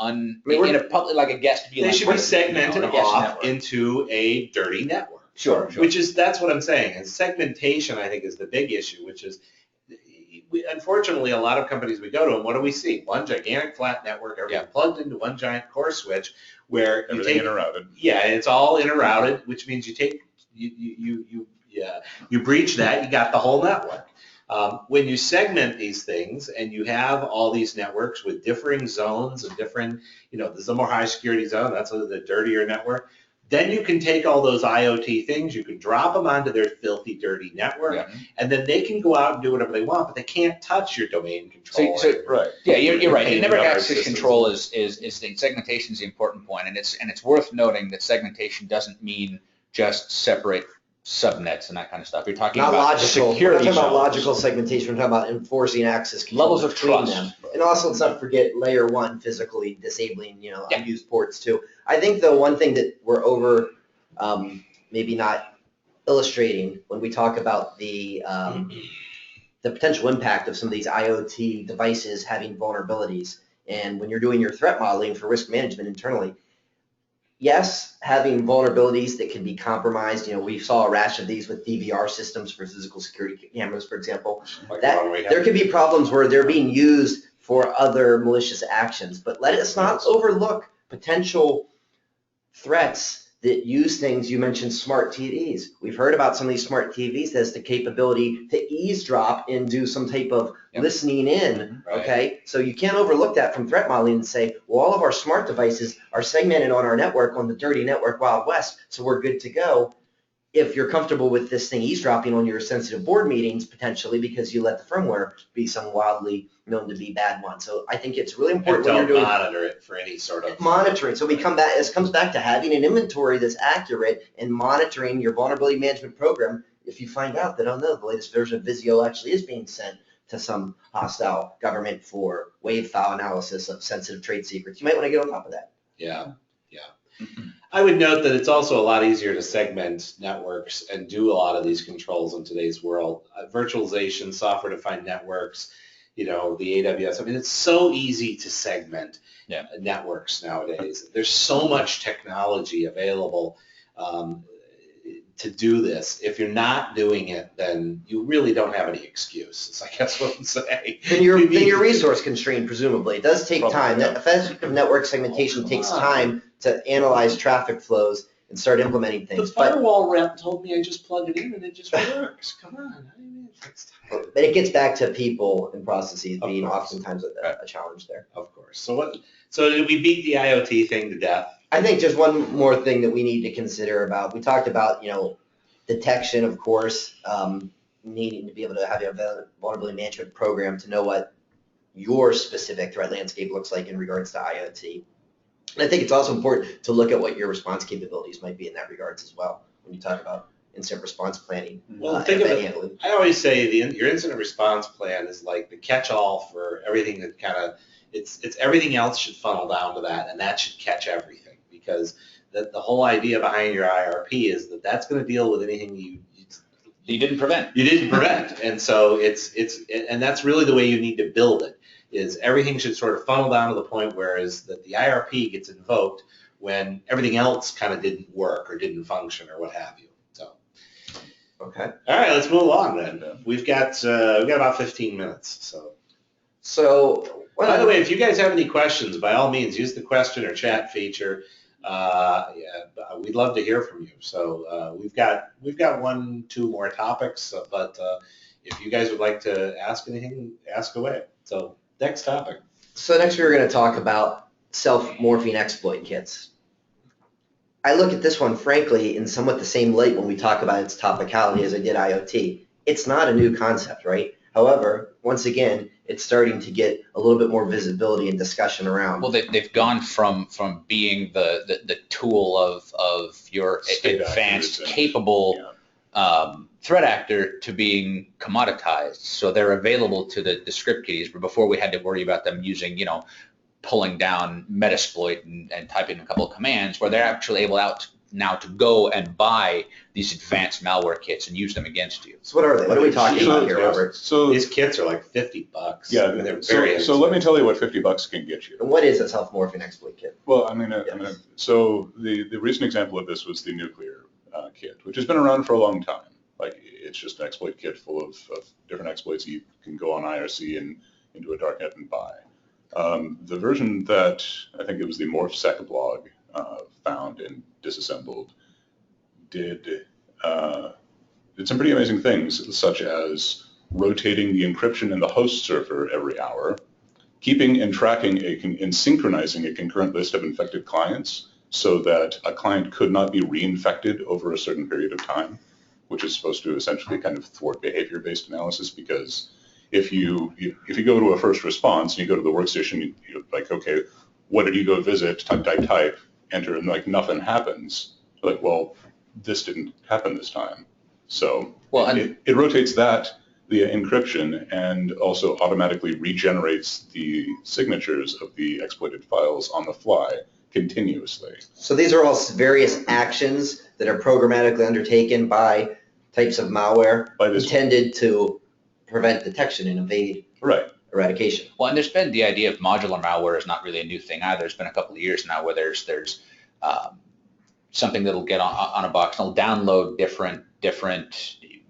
a public, like a guest VLAN. They should be segmented off into a dirty network. Sure. That's what I'm saying. And segmentation, I think, is the big issue, which is, unfortunately, a lot of companies we go to, and what do we see? One gigantic flat network, everything plugged into one giant core switch, where everything interrouted. Yeah, it's all interrouted, which means you breach that, you got the whole network. When you segment these things and you have all these networks with differing zones and different, there's a more high security zone, that's the dirtier network, then you can take all those IoT things, you can drop them onto their filthy, dirty network, and then they can go out and do whatever they want, but they can't touch your domain control. Right. Yeah, you're right. Network access control is segmentation is the important point, and it's worth noting that segmentation doesn't mean just separate subnets and that kind of stuff. You're talking about security. We're talking about logical segmentation. We're talking about enforcing access control levels of trust. Them. And also, let's not forget layer one, physically disabling, unused ports too. I think the one thing that we're over, maybe not illustrating when we talk about the potential impact of some of these IoT devices having vulnerabilities, and when you're doing your threat modeling for risk management internally. Yes, having vulnerabilities that can be compromised. We saw a rash of these with DVR systems for physical security cameras, for example. There could be problems where they're being used for other malicious actions. But let us not overlook potential threats that use things. You mentioned smart TVs. We've heard about some of these smart TVs that has the capability to eavesdrop and do some type of listening in, okay? So you can't overlook that from threat modeling and say, well, all of our smart devices are segmented on our network, on the dirty network Wild West, so we're good to go. If you're comfortable with this thing eavesdropping on your sensitive board meetings, potentially because you let the firmware be some wildly known to be bad one. So I think it's really important when you're doing monitor it for any sort of monitoring. So this comes back to having an inventory that's accurate and monitoring your vulnerability management program. If you find out that, the latest version of Visio actually is being sent to some hostile government for wave file analysis of sensitive trade secrets, you might want to get on top of that. Yeah. I would note that it's also a lot easier to segment networks and do a lot of these controls in today's world. Virtualization, software-defined networks, the AWS. I mean, it's so easy to segment networks nowadays. There's so much technology available to do this. If you're not doing it, then you really don't have any excuse. I guess what I'm saying. Then you're resource constrained, presumably. It does take time. That effective network segmentation takes time to analyze traffic flows and start implementing things. The firewall rep told me I just plug it in and it just works. Come on. But it gets back to people and processes being oftentimes a challenge there. Of course. So did we beat the IoT thing to death? I think just one more thing that we need to consider about, we talked about, detection, of course, needing to be able to have a vulnerability management program to know what your specific threat landscape looks like in regards to IoT. And I think it's also important to look at what your response capabilities might be in that regards as well when you talk about incident response planning. Well, think of it. I always say your incident response plan is like the catch-all for everything that kind of, it's everything else should funnel down to that, and that should catch everything, because the whole idea behind your IRP is that that's going to deal with anything you didn't prevent. You didn't prevent, and so and that's really the way you need to build it. Is everything should sort of funnel down to the point where is that the IRP gets invoked when everything else kind of didn't work or didn't function or what have you. So, okay. All right, let's move on then. We've got about 15 minutes. So, by the way, if you guys have any questions, by all means, use the question or chat feature. we'd love to hear from you. So we've got 1-2 more topics, but if you guys would like to ask anything, ask away. So next topic. So next we were going to talk about self-morphing exploit kits. I look at this one, frankly, in somewhat the same light when we talk about its topicality as I did IoT. It's not a new concept, right? However, once again, it's starting to get a little bit more visibility and discussion around. Well, they've gone from being the tool of your State advanced, actors and- capable threat actor to being commoditized. So they're available to the script kiddies, but before we had to worry about them using, pulling down Metasploit and typing a couple of commands, where they're actually able now to go and buy these advanced malware kits and use them against you. So what are they? What are we talking about here, Robert? So These kits are like $50. yeah, I mean, they're very so let me tell you what $50 can get you. And what is a self-morphing exploit kit? Well, so the recent example of this was the nuclear kit, which has been around for a long time. Like, it's just an exploit kit full of different exploits you can go on IRC and into a darknet and buy. The version that I think it was the MorphSec blog found and disassembled did some pretty amazing things, such as rotating the encryption in the host server every hour, keeping and tracking and synchronizing a concurrent list of infected clients so that a client could not be reinfected over a certain period of time, which is supposed to essentially kind of thwart behavior-based analysis, because if you go to a first response and you go to the workstation, you're like, okay, what did you go visit? Type, enter, and like nothing happens. You're like, well, this didn't happen this time. So it rotates that, the encryption, and also automatically regenerates the signatures of the exploited files on the fly continuously. So these are all various actions that are programmatically undertaken by types of malware intended to prevent detection and evade eradication. Well, and there's been the idea of modular malware is not really a new thing either. There's been a couple of years now where there's something that'll get on a box and it'll download different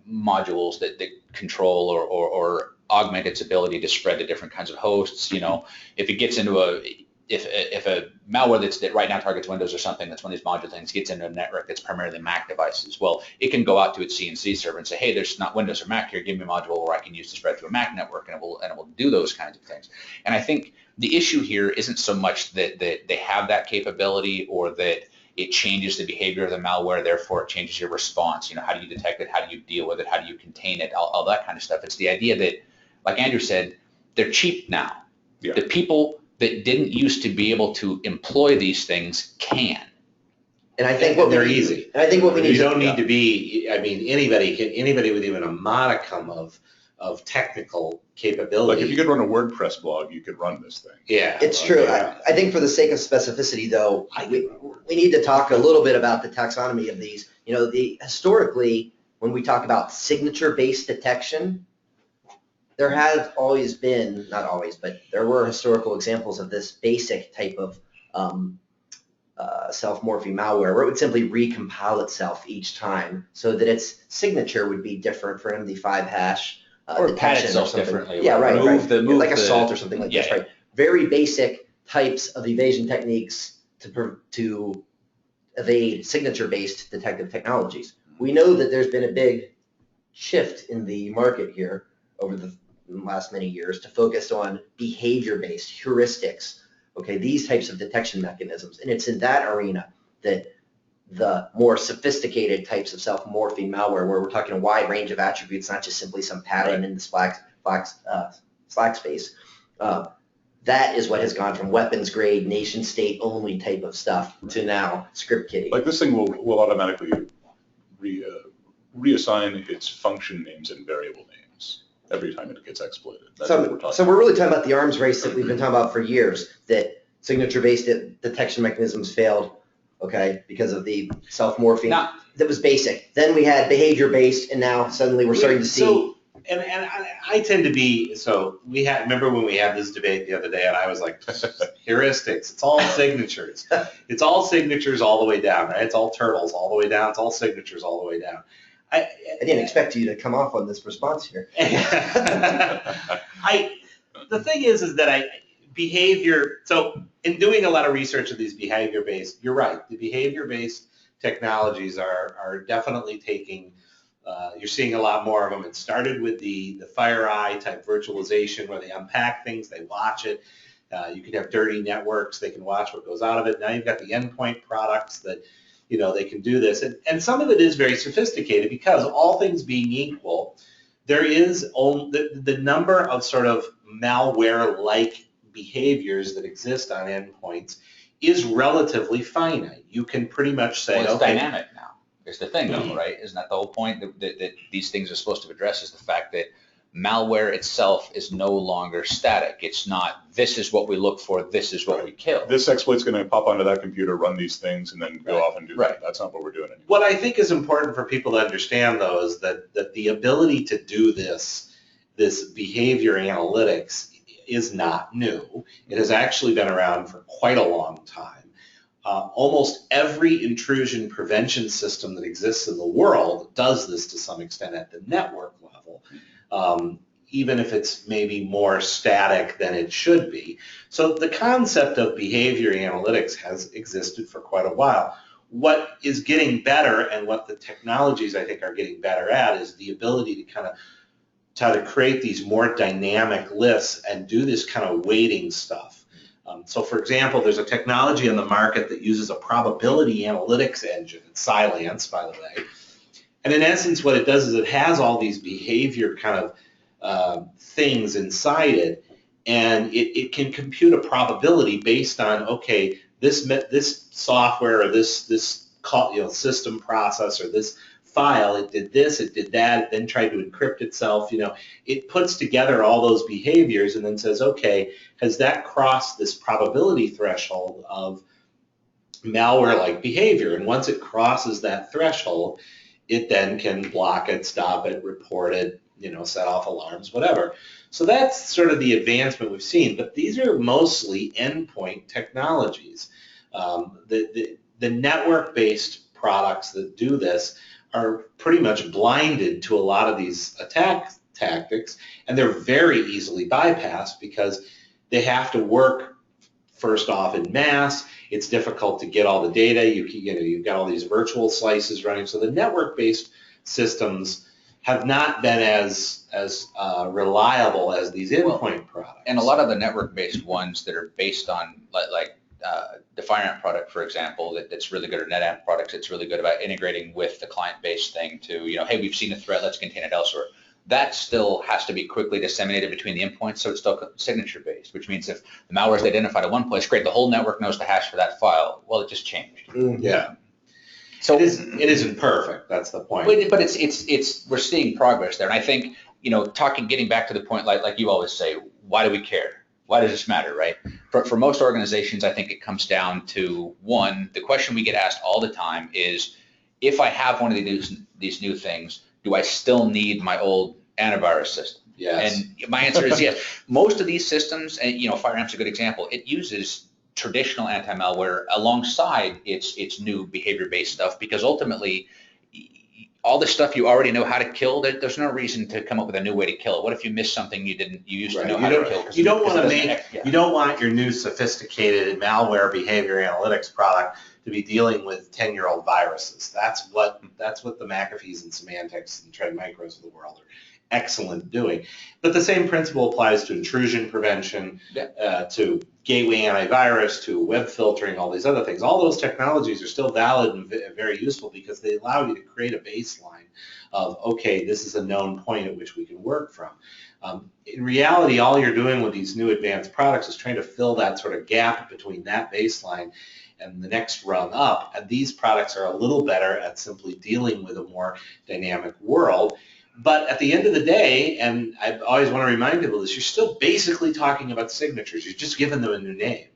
modules that control or augment its ability to spread to different kinds of hosts. If it gets into if a malware that right now targets Windows or something, that's one of these module things, gets into a network that's primarily Mac devices, well, it can go out to its CNC server and say, hey, there's not Windows or Mac here, give me a module where I can use to spread to a Mac network, and it will do those kinds of things. And I think the issue here isn't so much that they have that capability or that it changes the behavior of the malware, therefore it changes your response. How do you detect it? How do you deal with it? How do you contain it? All that kind of stuff. It's the idea that, like Andrew said, they're cheap now. Yeah. The people that didn't used to be able to employ these things can. And I think they're easy. And I think what we need you don't need to be, I mean, anybody with even a modicum of technical capability. Like if you could run a WordPress blog, you could run this thing. Yeah. It's true. Yeah. I think for the sake of specificity, though, we need to talk a little bit about the taxonomy of these. Historically, when we talk about signature-based detection, there has always been, not always, but there were historical examples of this basic type of self-morphing malware where it would simply recompile itself each time so that its signature would be different for MD5 hash or pad detection itself or something. differently. Yeah, right. Move like assault or something like this, yeah. right? Very basic types of evasion techniques to evade signature-based detective technologies. We know that there's been a big shift in the market here over the last many years to focus on behavior-based heuristics, okay, these types of detection mechanisms. And it's in that arena that the more sophisticated types of self-morphing malware, where we're talking a wide range of attributes, not just simply some pattern in the Slack space, that is what has gone from weapons-grade, nation-state only type of stuff to now script kiddie. Like this thing will automatically reassign its function names and variable names every time it gets exploited. That's what we're talking so we're really talking about the arms race that we've been talking about for years, that signature-based detection mechanisms failed, okay, because of the self-morphing. That was basic. Then we had behavior-based, and now suddenly we're starting to see. And I tend to be, remember when we had this debate the other day, and I was like, heuristics, it's all signatures. It's all signatures all the way down, right? It's all turtles all the way down. It's all signatures all the way down. I didn't expect you to come off on this response here. The thing is that behavior, so in doing a lot of research of these behavior-based, you're right, the behavior-based technologies are definitely taking, you're seeing a lot more of them. It started with the FireEye type virtualization where they unpack things, they watch it. You can have dirty networks, they can watch what goes out of it. Now you've got the endpoint products that, they can do this. And some of it is very sophisticated because all things being equal, there is only the number of sort of malware-like behaviors that exist on endpoints is relatively finite. You can pretty much say, well, it's okay, dynamic now. Is the thing, though, right? Isn't that the whole point that these things are supposed to address? Is the fact that malware itself is no longer static. It's not, this is what we look for, this is what we kill. This exploit's going to pop onto that computer, run these things, and then go off and do that. That's not what we're doing anymore. What I think is important for people to understand, though, is that the ability to do this behavior analytics is not new. It has actually been around for quite a long time. Almost every intrusion prevention system that exists in the world does this to some extent at the network level. Even if it's maybe more static than it should be. So the concept of behavior analytics has existed for quite a while. What is getting better and what the technologies I think are getting better at is the ability to kind of try to create these more dynamic lists and do this kind of weighting stuff. So for example, there's a technology in the market that uses a probability analytics engine, it's Silence, by the way. And in essence, what it does is it has all these behavior kind of things inside it, and it can compute a probability based on, okay, this software or this system process or this file, it did this, it did that, it then tried to encrypt itself. It puts together all those behaviors and then says, okay, has that crossed this probability threshold of malware-like behavior? And once it crosses that threshold, it then can block it, stop it, report it, set off alarms, whatever. So that's sort of the advancement we've seen, but these are mostly endpoint technologies. The network-based products that do this are pretty much blinded to a lot of these attack tactics, and they're very easily bypassed because they have to work first off in mass. It's difficult to get all the data. You've got all these virtual slices running. So the network-based systems have not been as reliable as these endpoint products. And a lot of the network-based ones that are based on like the FireAmp product, for example, that's really good, or NetAmp products that's really good about integrating with the client-based thing to, hey, we've seen a threat, let's contain it elsewhere. That still has to be quickly disseminated between the endpoints, so it's still signature-based, which means if the malware is identified at one place, great, the whole network knows the hash for that file. Well, it just changed. Yeah. So it isn't perfect. That's the point. But it's we're seeing progress there, and I think getting back to the point like you always say, why do we care? Why does this matter, right? For most organizations, I think it comes down to one. The question we get asked all the time is, if I have one of these new things, do I still need my old antivirus system? Yes. And my answer is yes. Most of these systems, and FireAmp's a good example, it uses traditional anti-malware alongside its new behavior-based stuff, because ultimately all the stuff you already know how to kill, there's no reason to come up with a new way to kill it. What if you missed something you used to know how to kill? You don't want your new sophisticated malware behavior analytics product to be dealing with 10-year-old viruses. That's what the McAfees and Symantec's and Trend Micros of the world are excellent doing. But the same principle applies to intrusion prevention, to gateway antivirus, to web filtering, all these other things. All those technologies are still valid and very useful because they allow you to create a baseline of, okay, this is a known point at which we can work from. In reality, all you're doing with these new advanced products is trying to fill that sort of gap between that baseline and the next rung up. And these products are a little better at simply dealing with a more dynamic world. But at the end of the day, and I always want to remind people this, you're still basically talking about signatures. You're just giving them a new name.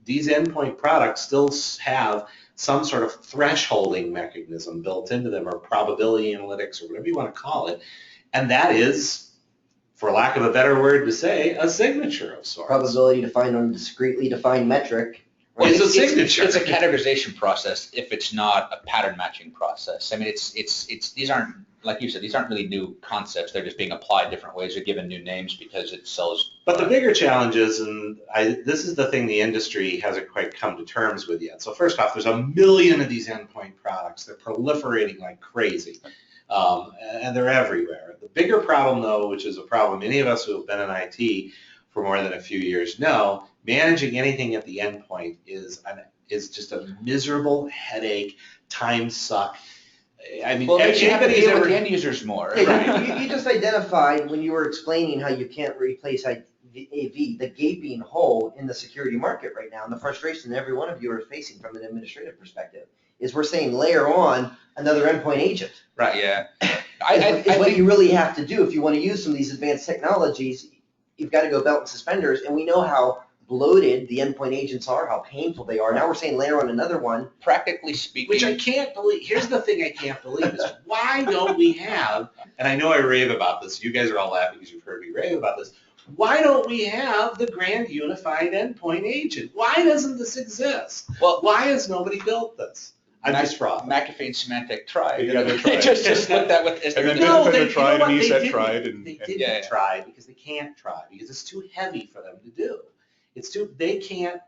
These endpoint products still have some sort of thresholding mechanism built into them, or probability analytics, or whatever you want to call it. And that is, for lack of a better word to say, a signature of sorts. Probability defined on a discretely defined metric. Well, it's a signature. It's a categorization process if it's not a pattern matching process. I mean, these aren't like you said, these aren't really new concepts. They're just being applied different ways. They're given new names because it sells. But the bigger challenge is, and this is the thing the industry hasn't quite come to terms with yet. So first off, there's a million of these endpoint products. They're proliferating like crazy, and they're everywhere. The bigger problem, though, which is a problem any of us who have been in IT for more than a few years know, managing anything at the endpoint is just a miserable headache, time suck. I mean, well, you have to anybody's deal ever with the end users more. Yeah, you just identified when you were explaining how you can't replace AV, the gaping hole in the security market right now, and the frustration that every one of you are facing from an administrative perspective is we're saying layer on another endpoint agent. Right. Yeah. It's what you really have to do if you want to use some of these advanced technologies. You've got to go belt and suspenders, and we know how bloated the endpoint agents are, how painful they are. Now we're saying layer on another one. Practically speaking. Which I can't believe. Here's the thing I can't believe is why don't we have, and I know I rave about this, you guys are all laughing because you've heard me rave about this, why don't we have the grand unified endpoint agent? Why doesn't this exist? Well, why has nobody built this? I'm just fraud. McAfee and Symantec tried. Yeah, they tried. just looked at what is And then No, Defender they- tried, you know and what? ESET They tried, didn't. and They didn't Yeah. try because they can't try because it's too heavy for them to do. It's too, they can't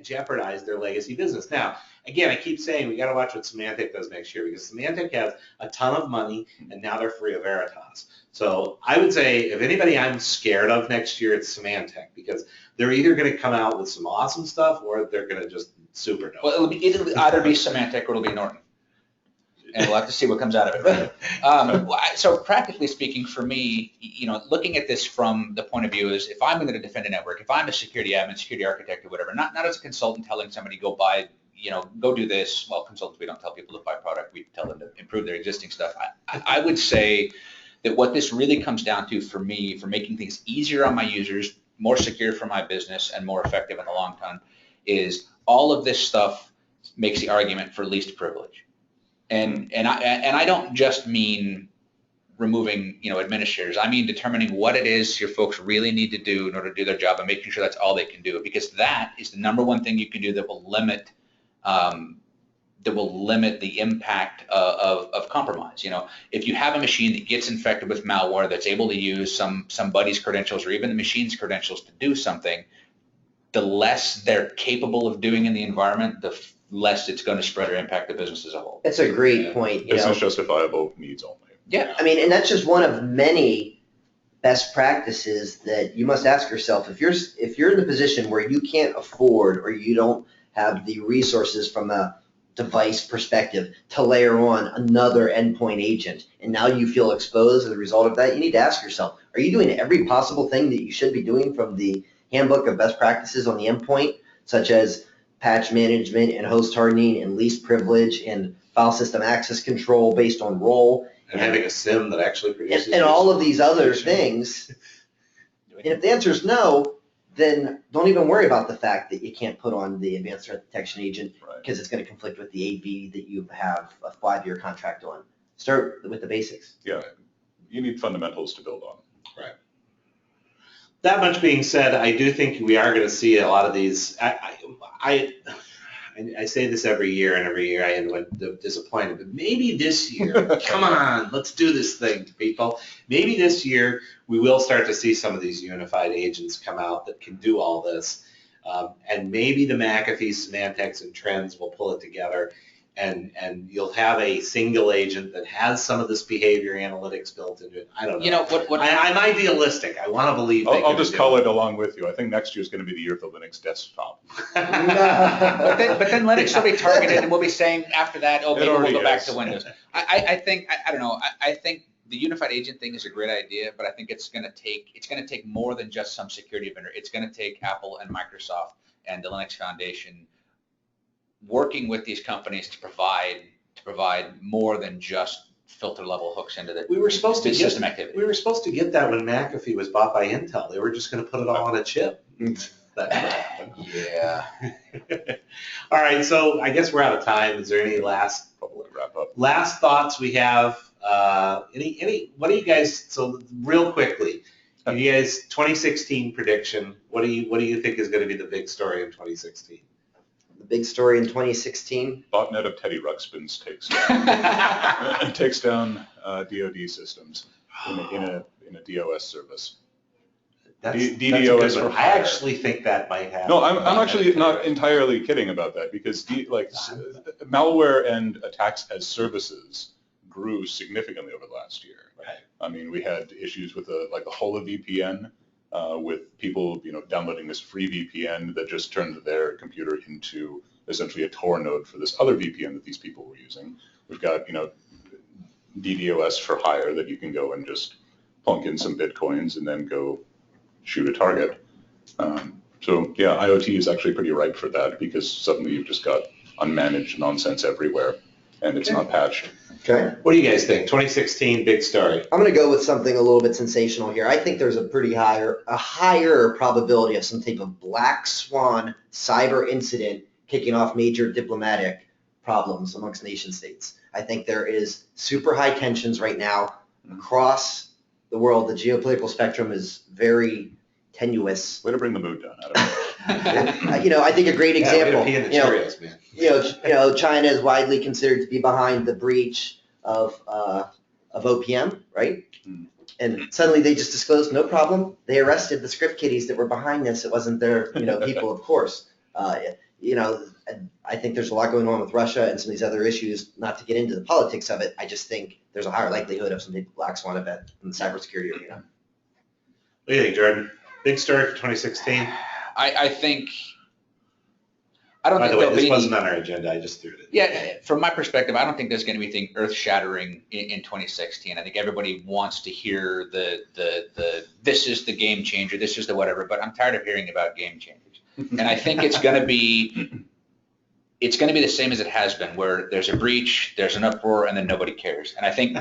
jeopardize their legacy business. Now, again, I keep saying we got to watch what Symantec does next year because Symantec has a ton of money and now they're free of Veritas. So I would say if anybody I'm scared of next year, it's Symantec because they're either going to come out with some awesome stuff or they're going to just superdose. Well, it'll either be Symantec or it'll be Norton. And we'll have to see what comes out of it. So practically speaking, for me, looking at this from the point of view is if I'm going to defend a network, if I'm a security admin, security architect, or whatever, not as a consultant telling somebody go buy, go do this. Well, consultants, we don't tell people to buy product. We tell them to improve their existing stuff. I would say that what this really comes down to for me, for making things easier on my users, more secure for my business, and more effective in the long term, is all of this stuff makes the argument for least privilege. And I don't just mean removing administrators. I mean determining what it is your folks really need to do in order to do their job and making sure that's all they can do, because that is the number one thing you can do that will limit the impact of compromise. If you have a machine that gets infected with malware that's able to use somebody's credentials or even the machine's credentials to do something, the less they're capable of doing in the environment, the less it's going to spread or impact the business as a whole. That's a great point. Business justifiable needs only. Yeah. I mean, and that's just one of many best practices that you must ask yourself. If you're in the position where you can't afford or you don't have the resources from a device perspective to layer on another endpoint agent, and now you feel exposed as a result of that, you need to ask yourself, are you doing every possible thing that you should be doing from the handbook of best practices on the endpoint, such as patch management and host hardening and least privilege and file system access control based on role. And having a SIM that actually produces. And all of these other things. And if the answer is no, then don't even worry about the fact that you can't put on the advanced threat detection agent because it's going to conflict with the AV that you have a 5-year contract on. Start with the basics. Yeah, you need fundamentals to build on. Right. That much being said, I do think we are going to see a lot of these. I say this every year, and every year I end up disappointed. But maybe this year, come on, let's do this thing, people. Maybe this year we will start to see some of these unified agents come out that can do all this. And maybe the McAfee, Symantecs, and Trends will pull it together. And you'll have a single agent that has some of this behavior analytics built into it. I don't know. I'm idealistic. I want to believe. I'll just call it along with you. I think next year is going to be the year for Linux desktop. But then Linux will be targeted, and we'll be saying after that, maybe we'll go back to Windows. I don't know. I think the unified agent thing is a great idea, but I think it's going to take more than just some security vendor. It's going to take Apple and Microsoft and the Linux Foundation working with these companies to provide more than just filter level hooks into the system activity. We were supposed to get that when McAfee was bought by Intel. They were just going to put it all on a chip. Yeah. All right, so I guess we're out of time. Is there any last thoughts we have? What do you guys? So real quickly, you guys 2016 prediction. What do you think is going to be the big story in 2016? The big story in 2016. Botnet of Teddy Ruxpin's takes down DoD systems in a DOS service. That's DDoS a good for one. I hire. actually think that might happen. No, I'm actually not entirely kidding about that, because malware and attacks as services grew significantly over the last year. Right. I mean, we had issues with a Holo VPN, with people downloading this free VPN that just turned their computer into essentially a Tor node for this other VPN that these people were using. We've got DDoS for hire, that you can go and just plunk in some bitcoins and then go shoot a target. So yeah, IoT is actually pretty ripe for that, because suddenly you've just got unmanaged nonsense everywhere and it's not patched. Okay. What do you guys think? 2016, big story. I'm going to go with something a little bit sensational here. I think there's a higher probability of some type of black swan cyber incident kicking off major diplomatic problems amongst nation states. I think there is super high tensions right now across the world. The geopolitical spectrum is very tenuous. Way to bring the mood down, Adam. I think a great example. Yeah, the Cheerios, man. China is widely considered to be behind the breach of OPM, right? And suddenly they just disclosed, no problem. They arrested the script kiddies that were behind this. It wasn't their, people, of course. I think there's a lot going on with Russia and some of these other issues. Not to get into the politics of it, I just think there's a higher likelihood of some type of black swan event in the cybersecurity arena. What do you think, Jordan? Big story for 2016. I think. I don't By think the way, this there'll be wasn't on our agenda. I just threw it in. Yeah, from my perspective, I don't think there's going to be anything earth-shattering in 2016. I think everybody wants to hear the this is the game changer, this is the whatever. But I'm tired of hearing about game changers, and I think it's going to be the same as it has been, where there's a breach, there's an uproar, and then nobody cares. And I think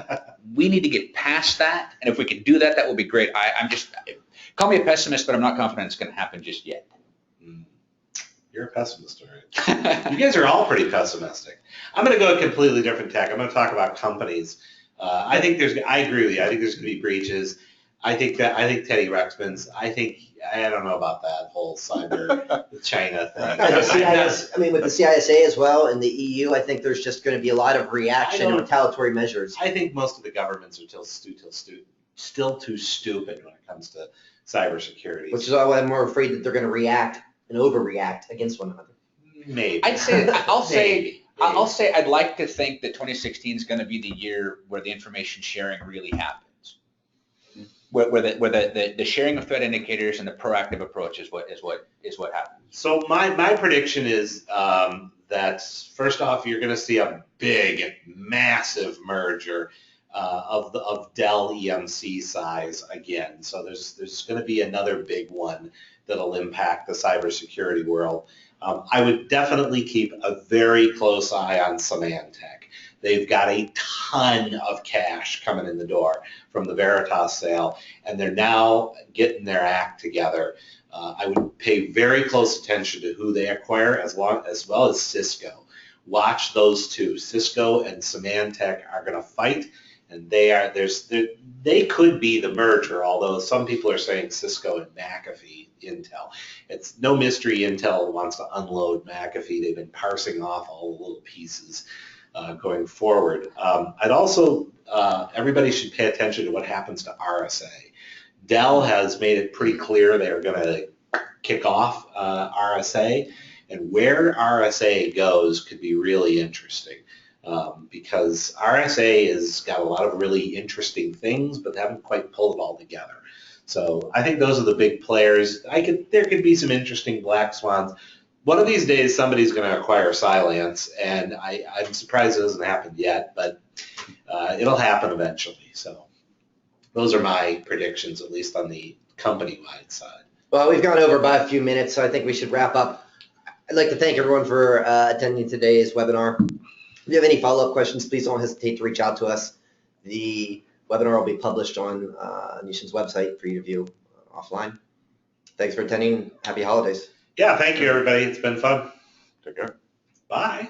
we need to get past that. And if we can do that, that will be great. I'm just call me a pessimist, but I'm not confident it's going to happen just yet. You're a pessimist, all right. You guys are all pretty pessimistic. I'm going to go a completely different tack. I'm going to talk about companies. I agree with you. I think there's going to be breaches. I think Teddy Ruxpin's. I don't know about that whole cyber China thing. With the CISA as well and the EU, I think there's just going to be a lot of reaction and retaliatory measures. I think most of the governments are still too stupid when it comes to cybersecurity. Which is why I'm more afraid that they're going to react and overreact against one another. Maybe. I'll say I'd like to think that 2016 is going to be the year where the information sharing really happens, where the sharing of threat indicators and the proactive approach is what happens. So my prediction is that first off, you're going to see a big, massive merger of Dell EMC size again. So there's going to be another big one that'll impact the cybersecurity world. I would definitely keep a very close eye on Symantec. They've got a ton of cash coming in the door from the Veritas sale, and they're now getting their act together. I would pay very close attention to who they acquire, as well as Cisco. Watch those two. Cisco and Symantec are going to fight, and they could be the merger, although some people are saying Cisco and McAfee Intel. It's no mystery Intel wants to unload McAfee. They've been parsing off all the little pieces going forward. I'd also, everybody should pay attention to what happens to RSA. Dell has made it pretty clear they're going to kick off RSA, and where RSA goes could be really interesting. Because RSA has got a lot of really interesting things, but they haven't quite pulled it all together. So I think those are the big players. There could be some interesting black swans. One of these days, somebody's going to acquire Cylance, and I'm surprised it hasn't happened yet, but it'll happen eventually. So those are my predictions, at least on the company-wide side. Well, we've gone over by a few minutes, so I think we should wrap up. I'd like to thank everyone for attending today's webinar. If you have any follow-up questions, please don't hesitate to reach out to us. The webinar will be published on Anitian's website for you to view offline. Thanks for attending. Happy holidays. Yeah, thank you, everybody. It's been fun. Take care. Bye.